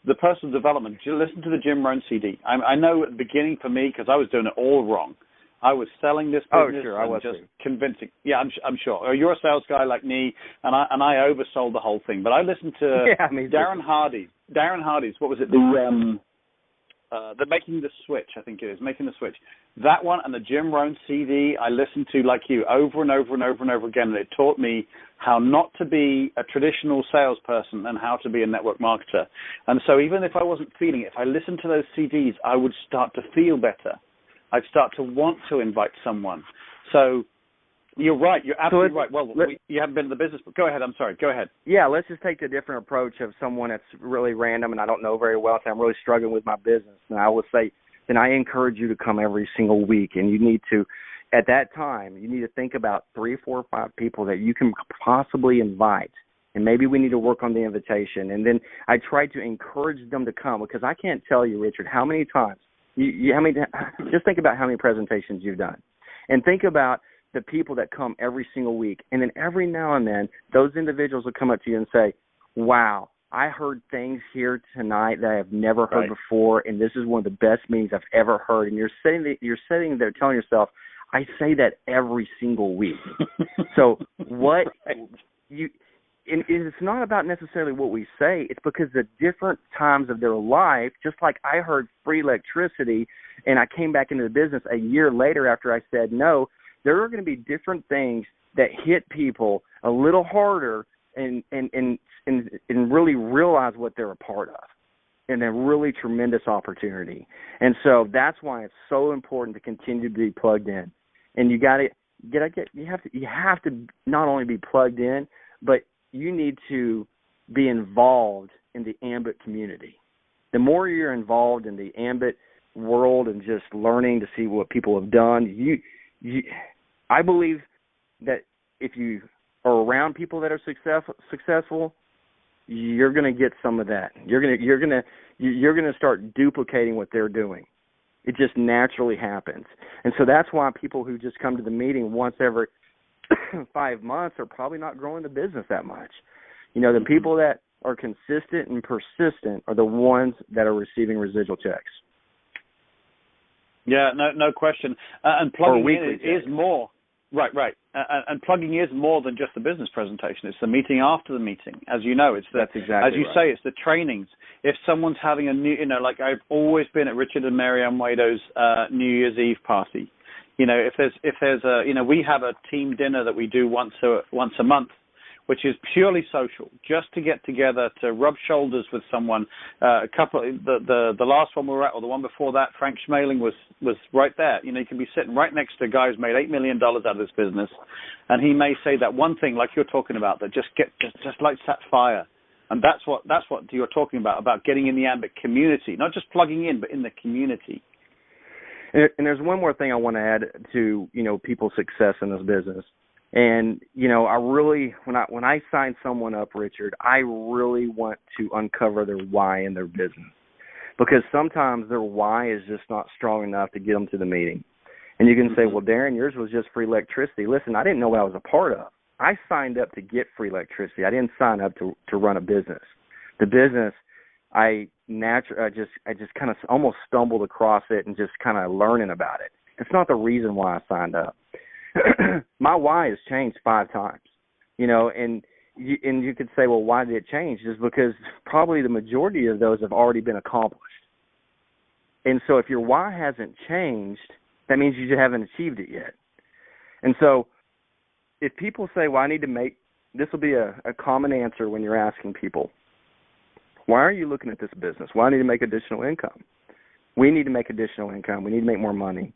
the personal development. Listen to the Jim Rohn CD. I know at the beginning for me, because I was doing it all wrong. I was selling this business. Oh, sure, I was just too. convincing. Yeah, I'm sure. You're a sales guy like me, and I oversold the whole thing. But I listened to Darren Hardy. Darren Hardy's, what was it? The Making the Switch, I think it is, Making the Switch. That one and the Jim Rohn CD I listened to like you over and over and over and over again, and it taught me how not to be a traditional salesperson and how to be a network marketer. And so even if I wasn't feeling it, if I listened to those CDs, I would start to feel better. I'd start to want to invite someone. So you're right. You're absolutely right. Well, you haven't been in the business, but go ahead. I'm sorry. Go ahead. Yeah, let's just take the different approach of someone that's really random and I don't know very well, so I'm really struggling with my business. And I would say, then I encourage you to come every single week. And you need to, at that time, you need to think about 3, 4, 5 people that you can possibly invite. And maybe we need to work on the invitation. And then I try to encourage them to come, because I can't tell you, Richard, how many times, just think about how many presentations you've done. And think about the people that come every single week. And then every now and then, those individuals will come up to you and say, wow, I heard things here tonight that I have never heard before, and this is one of the best meetings I've ever heard. And you're sitting there telling yourself, I say that every single week. So what you – and it's not about necessarily what we say. It's because the different times of their life, just like I heard free electricity and I came back into the business a year later after I said no, there are going to be different things that hit people a little harder and really realize what they're a part of, and a really tremendous opportunity. And so that's why it's so important to continue to be plugged in. And you have to not only be plugged in, but you need to be involved in the Ambit community. The more you're involved in the Ambit world and just learning to see what people have done, I believe that if you are around people that are successful, you're going to get some of that. You're going to start duplicating what they're doing. It just naturally happens. And so that's why people who just come to the meeting once every 5 months are probably not growing the business that much. The people that are consistent and persistent are the ones that are receiving residual checks. Yeah, no question. And plugging in is more. Right. And plugging is more than just the business presentation. It's the meeting after the meeting. As you know, that's exactly as you say, it's the trainings. If someone's having a new, like I've always been at Richard and Mary Ann Wado's New Year's Eve party. If there's a, we have a team dinner that we do once a month, which is purely social, just to get together, to rub shoulders with someone. The last one we were at, or the one before that, Frank Schmaling was right there. You can be sitting right next to a guy who's made $8 million out of this business, and he may say that one thing like you're talking about that just lights that fire. And that's what you're talking about getting in the Ambit community, not just plugging in, but in the community. And there's one more thing I want to add to, people's success in this business. And, I really, when I sign someone up, Richard, I really want to uncover their why in their business. Because sometimes their why is just not strong enough to get them to the meeting. And you can say, well, Darren, yours was just free electricity. Listen, I didn't know what I was a part of. I signed up to get free electricity. I didn't sign up to run a business. The business, I just kind of almost stumbled across it and just kind of learning about it. It's not the reason why I signed up. My why has changed 5 times, and you could say, well, why did it change? Just because probably the majority of those have already been accomplished. And so if your why hasn't changed, that means you haven't achieved it yet. And so if people say, well, I need to make, this will be a common answer when you're asking people, why are you looking at this business? Why do I need to make additional income? We need to make additional income. We need to make more money.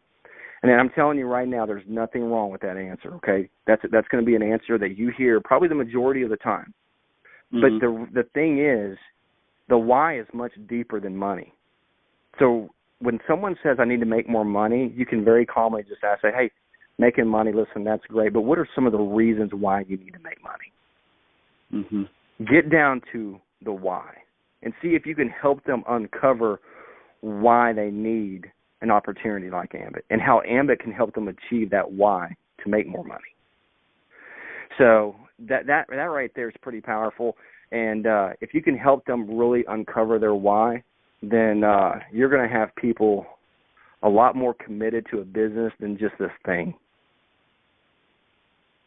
And then I'm telling you right now, there's nothing wrong with that answer, okay? That's going to be an answer that you hear probably the majority of the time. But the thing is, the why is much deeper than money. So when someone says, I need to make more money, you can very calmly just ask, say, hey, making money, listen, that's great, but what are some of the reasons why you need to make money? Get down to the why and see if you can help them uncover why they need an opportunity like Ambit and how Ambit can help them achieve that why to make more money. So that right there is pretty powerful. And if you can help them really uncover their why, then you're going to have people a lot more committed to a business than just this thing.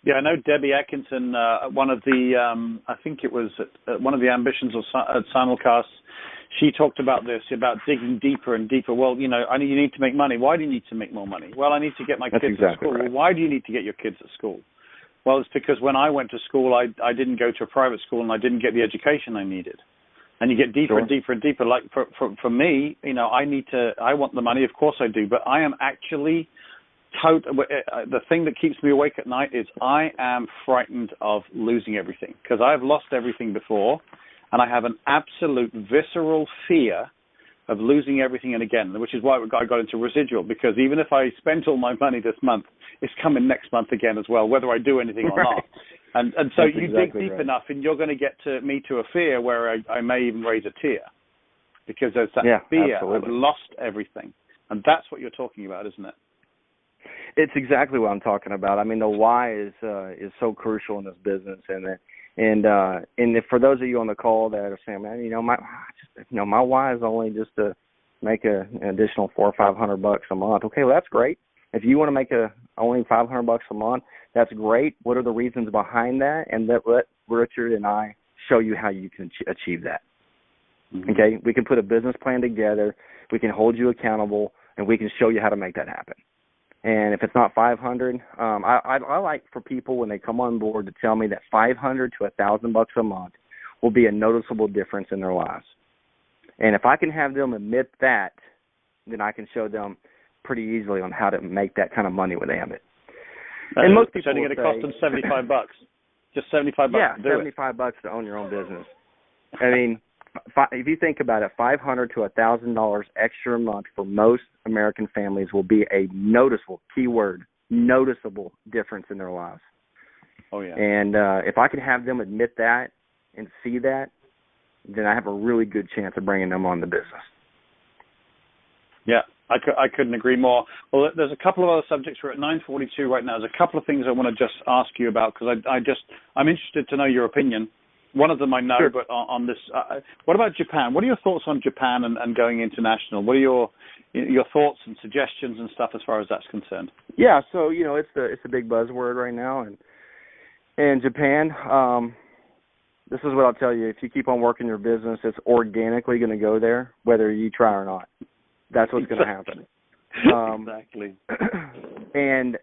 Yeah, I know Debbie Atkinson, one of the, I think it was one of the ambitions of Simulcast, she talked about this, about digging deeper and deeper. Well, you need to make money. Why do you need to make more money? Well, I need to get my kids to school. Right. Well, why do you need to get your kids at school? Well, it's because when I went to school, I didn't go to a private school and I didn't get the education I needed. And you get deeper and deeper and deeper. Like for me, I want the money. Of course I do. But I am actually the thing that keeps me awake at night is I am frightened of losing everything because I've lost everything before. And I have an absolute visceral fear of losing everything and again, which is why I got into residual, because even if I spent all my money this month, it's coming next month again as well, whether I do anything or not. And so you dig deep enough and you're going to get to a fear where I may even raise a tear because there's that fear. Absolutely. I've lost everything. And that's what you're talking about, isn't it? It's exactly what I'm talking about. I mean, the why is so crucial in this business, and if for those of you on the call that are saying, man, my why is only just to make an additional $400 or $500 a month. Okay, well that's great. If you want to make only $500 a month, that's great. What are the reasons behind that? And let Richard and I show you how you can achieve that. Okay, we can put a business plan together. We can hold you accountable, and we can show you how to make that happen. And if it's not 500, I like for people when they come on board to tell me that 500 to $1,000 a month will be a noticeable difference in their lives. And if I can have them admit that, then I can show them pretty easily on how to make that kind of money with Ambit. And most people going to cost them $75, just $75. Yeah, $75 to own your own business. I mean, if you think about it, $500 to $1,000 extra a month for most American families will be a noticeable, keyword, noticeable difference in their lives. Oh, yeah. And if I can have them admit that and see that, then I have a really good chance of bringing them on the business. Yeah, I couldn't agree more. Well, there's a couple of other subjects. We're at 9:42 right now. There's a couple of things I want to just ask you about because I'm interested to know your opinion. One of them I know, sure. But on this, what about Japan? What are your thoughts on Japan and going international? What are your thoughts and suggestions and stuff as far as that's concerned? Yeah, so it's a big buzzword right now, and Japan. This is what I'll tell you: if you keep on working your business, it's organically going to go there, whether you try or not. That's what's going to happen. Exactly. And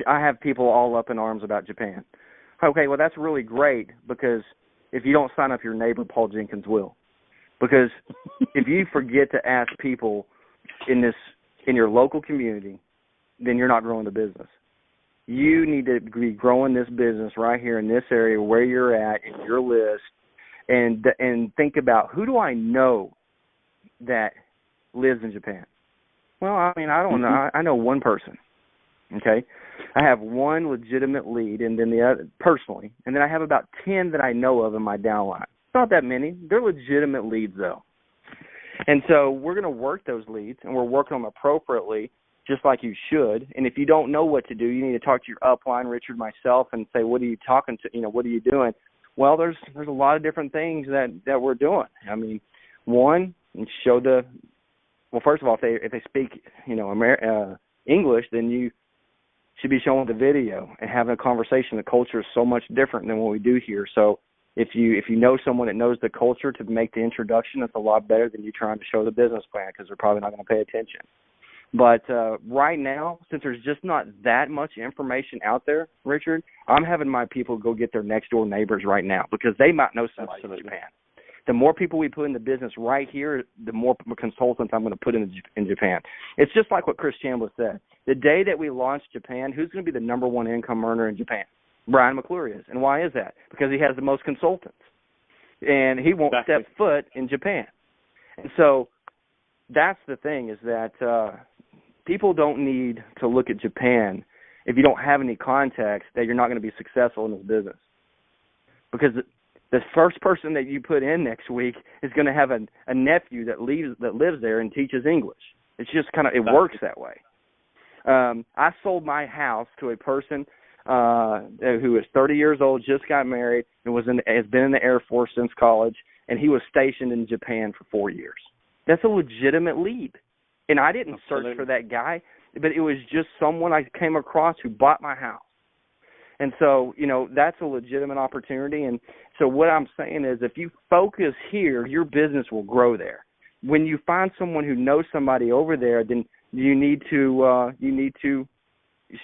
I have people all up in arms about Japan. Okay, well, that's really great because if you don't sign up, your neighbor, Paul Jenkins, will. Because if you forget to ask people in your local community, then you're not growing the business. You need to be growing this business right here in this area where you're at in your list and think about who do I know that lives in Japan? Well, I mean, I don't know. I know one person. Okay, I have one legitimate lead, and then the other personally, and then I have about 10 that I know of in my downline. It's not that many. They're legitimate leads, though. And so we're going to work those leads, and we're working them appropriately, just like you should. And if you don't know what to do, you need to talk to your upline, Richard, myself, and say, what are you talking to? What are you doing? Well, there's a lot of different things that we're doing. I mean, one, show first of all, if they speak, English, then you should be showing the video and having a conversation. The culture is so much different than what we do here. So if you know someone that knows the culture to make the introduction, it's a lot better than you trying to show the business plan because they're probably not going to pay attention. But right now, since there's just not that much information out there, Richard, I'm having my people go get their next door neighbors right now because they might know somebody in Japan. The more people we put in the business right here, the more consultants I'm going to put in Japan. It's just like what Chris Chambliss said. The day that we launch Japan, who's going to be the number one income earner in Japan? Brian McClure is. And why is that? Because he has the most consultants. And he won't step foot in Japan. And so that's the thing, is that people don't need to look at Japan if you don't have any context that you're not going to be successful in this business. Because the first person that you put in next week is going to have a nephew that lives there and teaches English. It's just it works that way. I sold my house to a person who is 30 years old, just got married, and has been in the Air Force since college, and he was stationed in Japan for 4 years. That's a legitimate lead. And I didn't search for that guy, but it was just someone I came across who bought my house. And so, that's a legitimate opportunity. And so what I'm saying is, if you focus here, your business will grow there. When you find someone who knows somebody over there, then you need to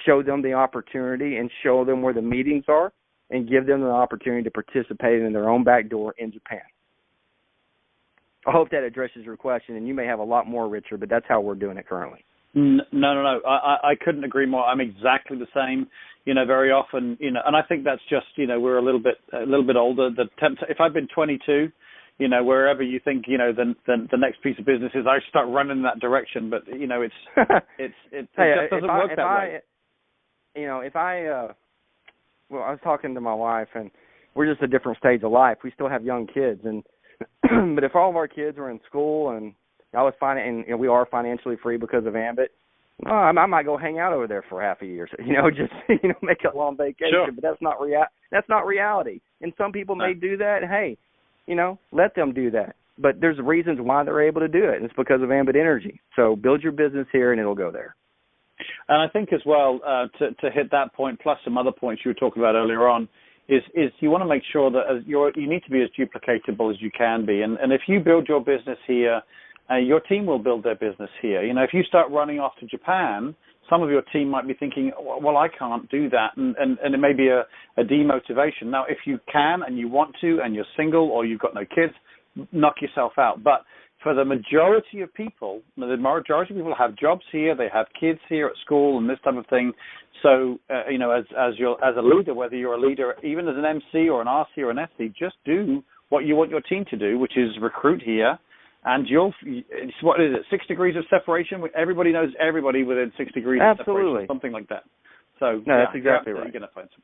show them the opportunity and show them where the meetings are and give them the opportunity to participate in their own back door in Japan. I hope that addresses your question, and you may have a lot more, Richard, but that's how we're doing it currently. No. I couldn't agree more. I'm exactly the same. Very often, and I think that's just, we're a little bit older. If I've been 22, wherever you think, the next piece of business is, I start running in that direction. But it just doesn't work that way. I was talking to my wife, and we're just a different stage of life. We still have young kids, and but if all of our kids were in school and I was and we are financially free because of Ambit, I might go hang out over there for half a year, make a long vacation. Sure. But that's not reality. And some people may do that. Hey, let them do that. But there's reasons why they're able to do it, and it's because of Ambit Energy. So build your business here, and it'll go there. And I think as well, to hit that point, plus some other points you were talking about earlier on, is you want to make sure that you need to be as duplicatable as you can be. And if you build your business here, your team will build their business here. If you start running off to Japan, some of your team might be thinking, well, I can't do that, and it may be a demotivation. Now, if you can and you want to, and you're single or you've got no kids, knock yourself out. But for the majority of people, have jobs here, they have kids here at school and this type of thing. So, as a leader, whether you're a leader, even as an MC or an RC or an SC, just do what you want your team to do, which is recruit here. And what is it, 6 degrees of separation? Everybody knows everybody within 6 degrees of separation, something like that. So that's exactly right. You're going to find some.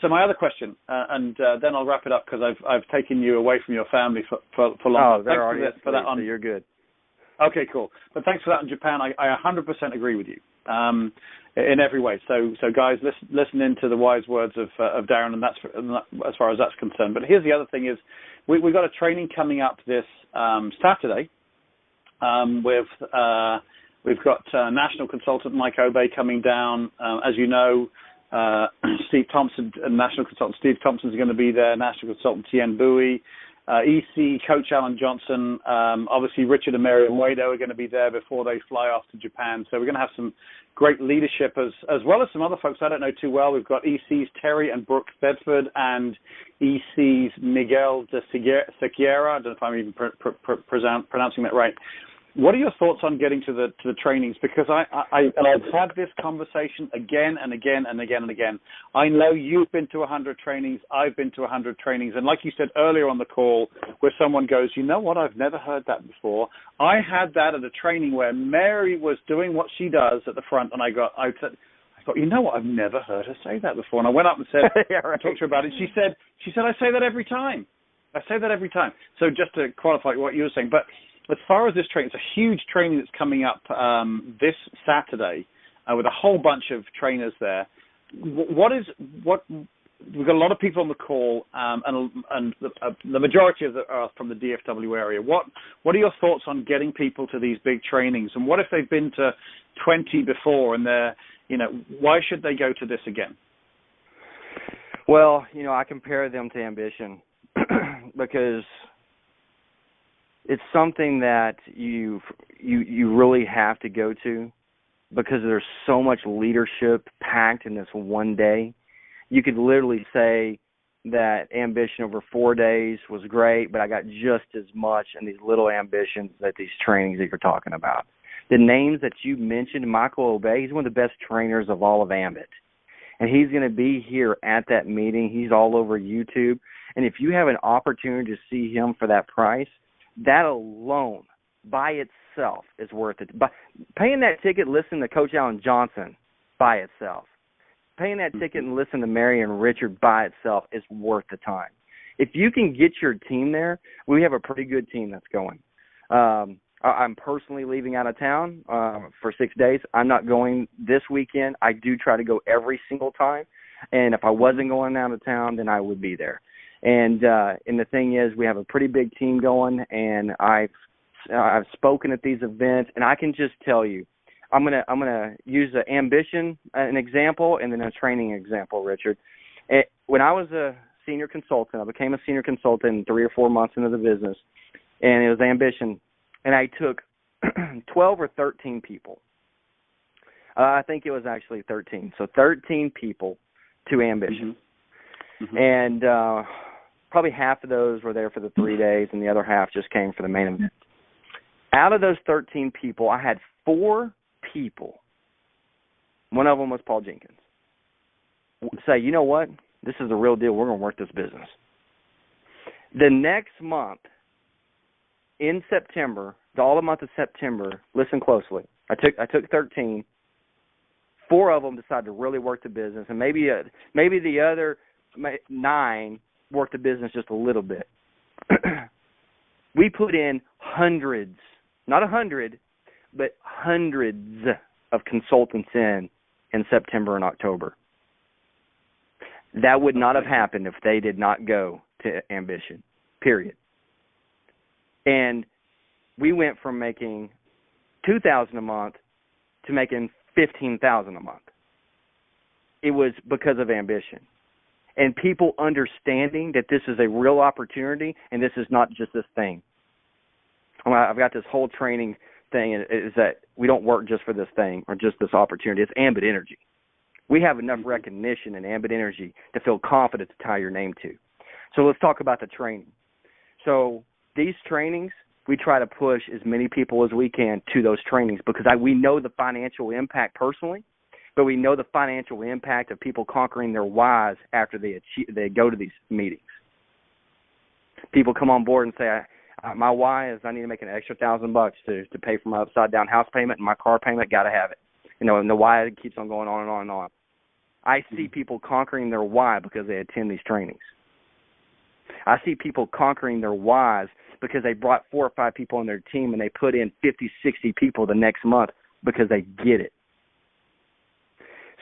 So my other question, and then I'll wrap it up because I've taken you away from your family for long. Oh, they're already for that. So you're good. Okay, cool. But thanks for that on Japan. I 100% agree with you in every way. So guys, listen in to the wise words of Darryn, and that's as far as that's concerned. But here's the other thing is we've got a training coming up this Saturday. We've got national consultant Mike Obey coming down. As you know, Steve Thompson, national consultant Steve Thompson is going to be there. National consultant Tien Bui. EC coach Alan Johnson, obviously Richard and Miriam Wado are going to be there before they fly off to Japan. So we're going to have some great leadership as well as some other folks I don't know too well. We've got EC's Terry and Brooke Bedford and EC's Miguel de Sequeira. I don't know if I'm even pronouncing that right. What are your thoughts on getting to the trainings? Because I've had this conversation again and again and again and again. I know you've been to 100 trainings. I've been to 100 trainings. And like you said earlier on the call, where someone goes, you know what, I've never heard that before. I had that at a training where Mary was doing what she does at the front, and I thought, you know what, I've never heard her say that before. And I went up and said, yeah, right. I talked to her about it. She said, I say that every time. So just to qualify what you were saying, but as far as this training, it's a huge training that's coming up this Saturday with a whole bunch of trainers there. We've got a lot of people on the call, and the majority of them are from the DFW area. What are your thoughts on getting people to these big trainings? And what if they've been to 20 before and why should they go to this again? Well, I compare them to ambition because it's something that you really have to go to because there's so much leadership packed in this one day. You could literally say that ambition over 4 days was great, but I got just as much in these little ambitions that these trainings that you're talking about. The names that you mentioned, Michael Obey, he's one of the best trainers of all of Ambit. And he's going to be here at that meeting. He's all over YouTube. And if you have an opportunity to see him for that price, that alone by itself is worth it. But paying that ticket, listen to Coach Alan Johnson by itself. Paying that ticket and listen to Mary and Richard by itself is worth the time. If you can get your team there, we have a pretty good team that's going. I'm personally leaving out of town for 6 days. I'm not going this weekend. I do try to go every single time. And if I wasn't going out of town, then I would be there. And the thing is, we have a pretty big team going, and I've spoken at these events, and I can just tell you, I'm gonna use an ambition an example and then a training example, Richard. When I was a senior consultant, I became a senior consultant 3 or 4 months into the business, and it was ambition. And I took 12 or 13 people. I think it was actually 13. So 13 people to ambition. Mm-hmm. And probably half of those were there for the 3 days, and the other half just came for the main event. Out of those 13 people, I had 4 people, one of them was Paul Jenkins, say, you know what, this is the real deal, we're going to work this business. The next month, in September, all the month of September, listen closely, I took 13, 4 of them decided to really work the business, and maybe the other 9 worked the business just a little bit. We put in hundreds, not 100, but hundreds of consultants in September and October. That would not have happened if they did not go to ambition, period. And we went from making $2,000 a month to making $15,000 a month. It was because of ambition. And people understanding that this is a real opportunity and this is not just this thing. I've got this whole training thing is that we don't work just for this thing or just this opportunity. It's Ambit Energy. We have enough recognition in Ambit Energy to feel confident to tie your name to. So let's talk about the training. So these trainings, we try to push as many people as we can to those trainings because we know the financial impact personally, but we know the financial impact of people conquering their whys after they go to these meetings. People come on board and say, my why is I need to make an extra $1,000 to pay for my upside down house payment and my car payment. Got to have it. And the why keeps on going on and on and on. I see people conquering their why because they attend these trainings. I see people conquering their whys because they brought 4 or 5 people on their team and they put in 50, 60 people the next month because they get it.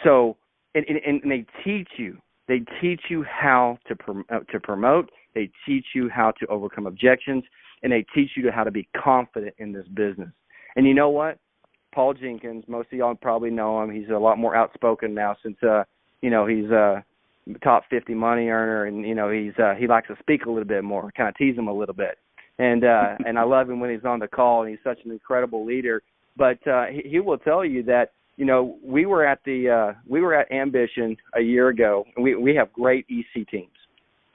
So, and they teach you. They teach you how to promote. They teach you how to overcome objections, and they teach you how to be confident in this business. And you know what? Paul Jenkins, most of y'all probably know him. He's a lot more outspoken now since he's a top 50 money earner, and he likes to speak a little bit more, kind of tease him a little bit. And I love him when he's on the call, and he's such an incredible leader. But he will tell you that we were at Ambition a year ago, and we have great EC teams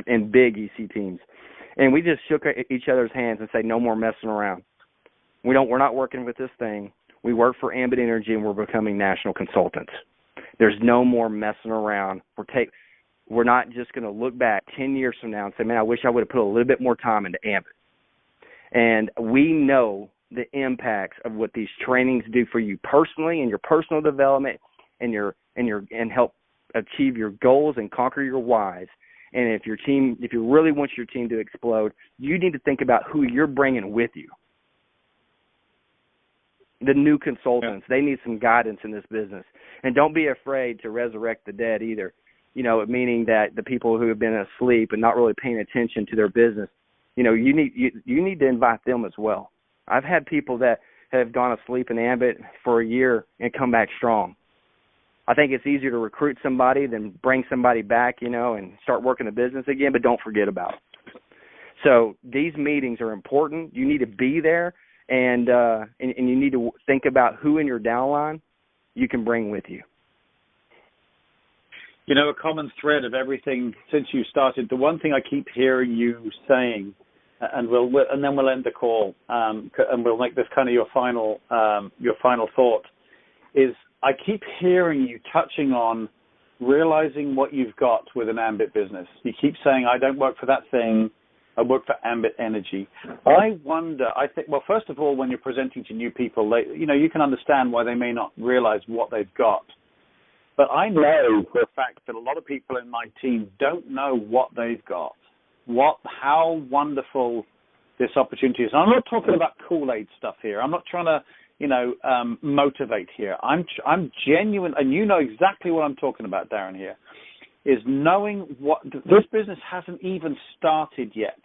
and big EC teams, and we just shook each other's hands and say no more messing around. We're not working with this thing. We work for Ambit Energy, and we're becoming national consultants. There's no more messing around. We're not just going to look back 10 years from now and say, man, I wish I would have put a little bit more time into Ambit. And we know the impacts of what these trainings do for you personally and your personal development and help achieve your goals and conquer your whys. And if you really want your team to explode, you need to think about who you're bringing with you. The new consultants, They need some guidance in this business. And don't be afraid to resurrect the dead either, meaning that the people who have been asleep and not really paying attention to their business, you need to invite them as well. I've had people that have gone asleep in Ambit for a year and come back strong. I think it's easier to recruit somebody than bring somebody back, and start working the business again, but don't forget about it. So these meetings are important. You need to be there, and you need to think about who in your downline you can bring with you. You know, a common thread of everything since you started, the one thing I keep hearing you saying, and then we'll end the call, and we'll make this kind of your final thought, is I keep hearing you touching on realizing what you've got with an Ambit business. You keep saying, I don't work for that thing, I work for Ambit Energy. I wonder, well, first of all, when you're presenting to new people, you can understand why they may not realize what they've got. But I know for a fact that a lot of people in my team don't know what they've got, how wonderful this opportunity is. And I'm not talking about Kool-Aid stuff here. I'm not trying to, motivate here. I'm genuine, and you know exactly what I'm talking about, Darryn, here, is knowing what this business hasn't even started yet.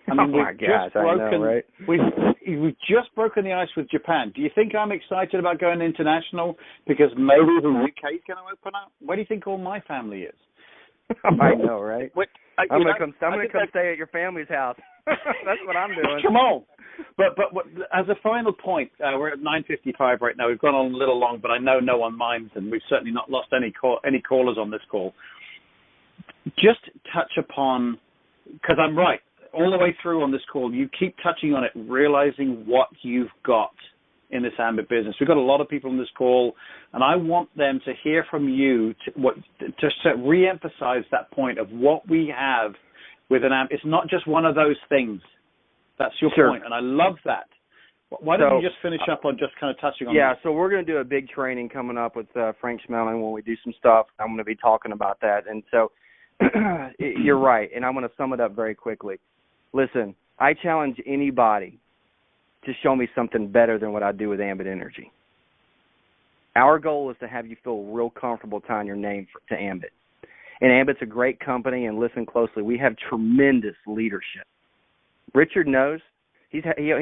I mean, right? We've just broken the ice with Japan. Do you think I'm excited about going international because maybe the UK is going to open up? Where do you think all my family is? I know, right? I'm going to come stay at your family's house. That's what I'm doing. Come on. But as a final point, we're at 9:55 right now. We've gone on a little long, but I know no one minds, and we've certainly not lost any callers on this call. Just touch upon, because I'm right, all the way through on this call, you keep touching on it, realizing what you've got in this Ambit business. We've got a lot of people on this call, and I want them to hear from you to re-emphasize that point of what we have with an Ambit. It's not just one of those things. That's your point, and I love that. Why don't you just finish up on just kind of touching on that? Yeah, so we're going to do a big training coming up with Frank Schmeling when we do some stuff. I'm going to be talking about that. And so you're right, and I'm going to sum it up very quickly. Listen, I challenge anybody to show me something better than what I do with Ambit Energy. Our goal is to have you feel real comfortable tying your name to Ambit. And Ambit's a great company, and listen closely, we have tremendous leadership. Richard knows. He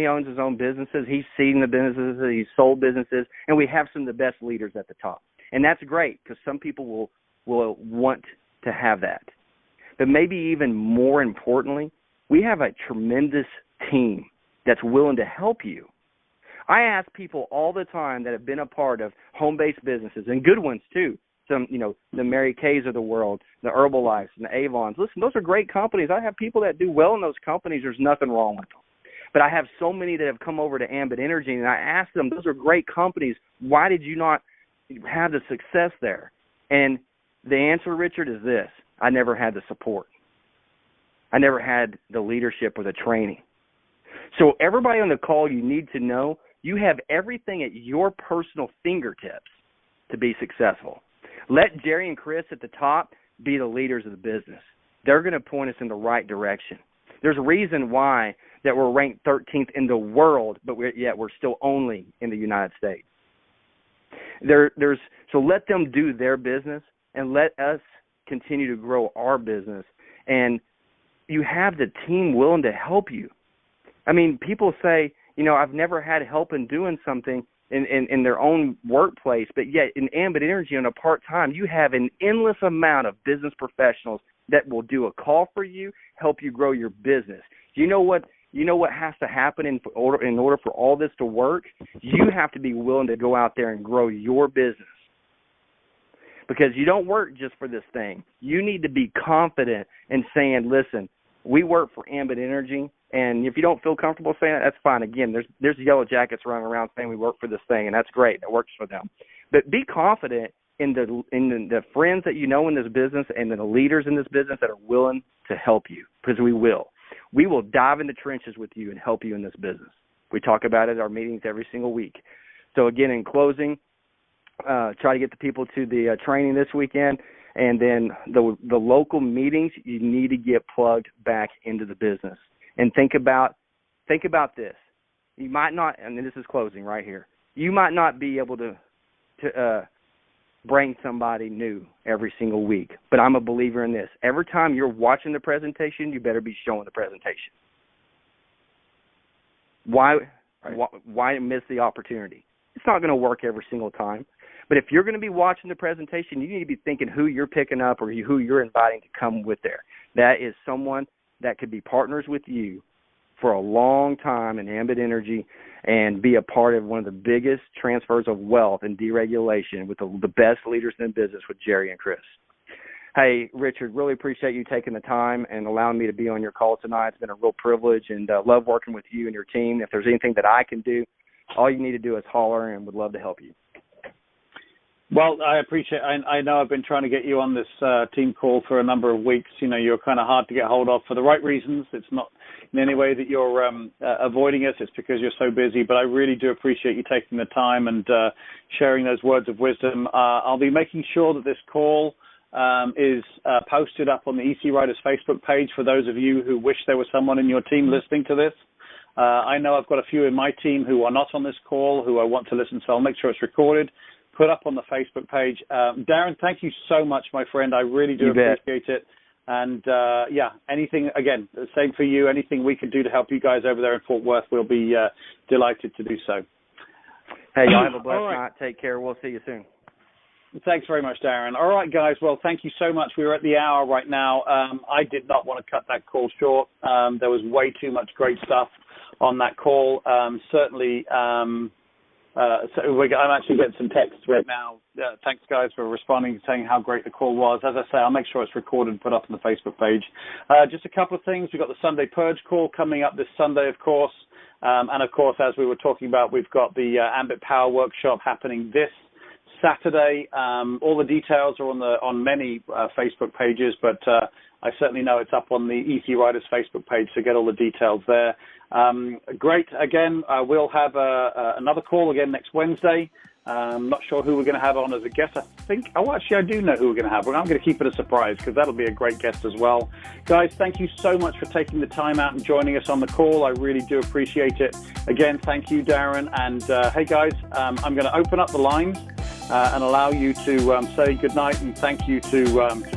owns his own businesses. He's seeding the businesses. He's sold businesses. And we have some of the best leaders at the top. And that's great because some people will want to have that. But maybe even more importantly, we have a tremendous team that's willing to help you. I ask people all the time that have been a part of home-based businesses, and good ones too, some, the Mary Kays of the world, the Herbalifes and the Avons. Listen, those are great companies. I have people that do well in those companies. There's nothing wrong with them. But I have so many that have come over to Ambit Energy, and I ask them, those are great companies. Why did you not have the success there? And the answer, Richard, is this. I never had the support. I never had the leadership or the training. So everybody on the call, you need to know you have everything at your personal fingertips to be successful. Let Jerry and Chris at the top be the leaders of the business. They're going to point us in the right direction. There's a reason why that we're ranked 13th in the world, but yet we're still only in the United States. So let them do their business and let us continue to grow our business. And you have the team willing to help you. I mean, people say, I've never had help in doing something in their own workplace, but yet in Ambit Energy on a part-time, you have an endless amount of business professionals that will do a call for you, help you grow your business. You know what has to happen in order for all this to work? You have to be willing to go out there and grow your business. Because you don't work just for this thing. You need to be confident in saying, listen, we work for Ambit Energy, and if you don't feel comfortable saying that, that's fine. Again, there's yellow jackets running around saying we work for this thing, and that's great. That works for them. But be confident in the friends that you know in this business and the leaders in this business that are willing to help you, because we will. We will dive in the trenches with you and help you in this business. We talk about it at our meetings every single week. So, again, in closing, try to get the people to the training this weekend, and then the local meetings, you need to get plugged back into the business. And think about this. You might not, and this is closing right here, you might not be able to bring somebody new every single week, but I'm a believer in this. Every time you're watching the presentation, you better be showing the presentation. Why miss the opportunity? It's not going to work every single time. But if you're going to be watching the presentation, you need to be thinking who you're picking up or who you're inviting to come with there. That is someone that could be partners with you for a long time in Ambit Energy and be a part of one of the biggest transfers of wealth and deregulation with the best leaders in business with Jerry and Chris. Hey, Richard, really appreciate you taking the time and allowing me to be on your call tonight. It's been a real privilege, and love working with you and your team. If there's anything that I can do, all you need to do is holler, and would love to help you. Well, I appreciate. I know I've been trying to get you on this team call for a number of weeks. You know, you're kind of hard to get hold of for the right reasons. It's not in any way that you're avoiding us. It's because you're so busy. But I really do appreciate you taking the time and sharing those words of wisdom. I'll be making sure that this call is posted up on the EC Riders Facebook page for those of you who wish there was someone in your team listening to this. I know I've got a few in my team who are not on this call who I want to listen, so I'll make sure it's recorded, put up on the Facebook page. Darren, thank you so much, my friend. I really do appreciate it. And, anything, again, same for you. Anything we can do to help you guys over there in Fort Worth, we'll be delighted to do so. Hey, y'all have a blessed night. Take care. We'll see you soon. Thanks very much, Darren. All right, guys. Well, thank you so much. We're at the hour right now. I did not want to cut that call short. There was way too much great stuff on that call. Certainly, I'm actually getting some texts right now. Thanks, guys, for responding, saying how great the call was. As I say, I'll make sure it's recorded and put up on the Facebook page. Just a couple of things. We've got the Sunday Purge call coming up this Sunday, of course. And, of course, as we were talking about, we've got the Ambit Power Workshop happening this Saturday. All the details are on many Facebook pages, but I certainly know it's up on the EC Riders Facebook page, so get all the details there. Great. Again, we'll have another call again next Wednesday. I'm not sure who we're going to have on as a guest. I do know who we're going to have. I'm going to keep it a surprise because that'll be a great guest as well. Guys, thank you so much for taking the time out and joining us on the call. I really do appreciate it. Again, thank you, Darren. And hey, guys, I'm going to open up the lines and allow you to say goodnight and thank you to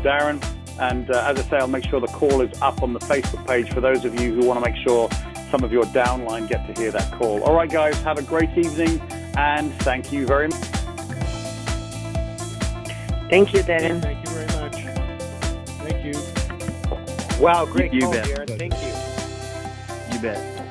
Darren. And as I say, I'll make sure the call is up on the Facebook page for those of you who want to make sure some of your downline get to hear that call. All right, guys, have a great evening, and thank you very much. Thank you, Darren. Thank you very much. Thank you. Wow, great call, bet. Darren. Thank you. You bet.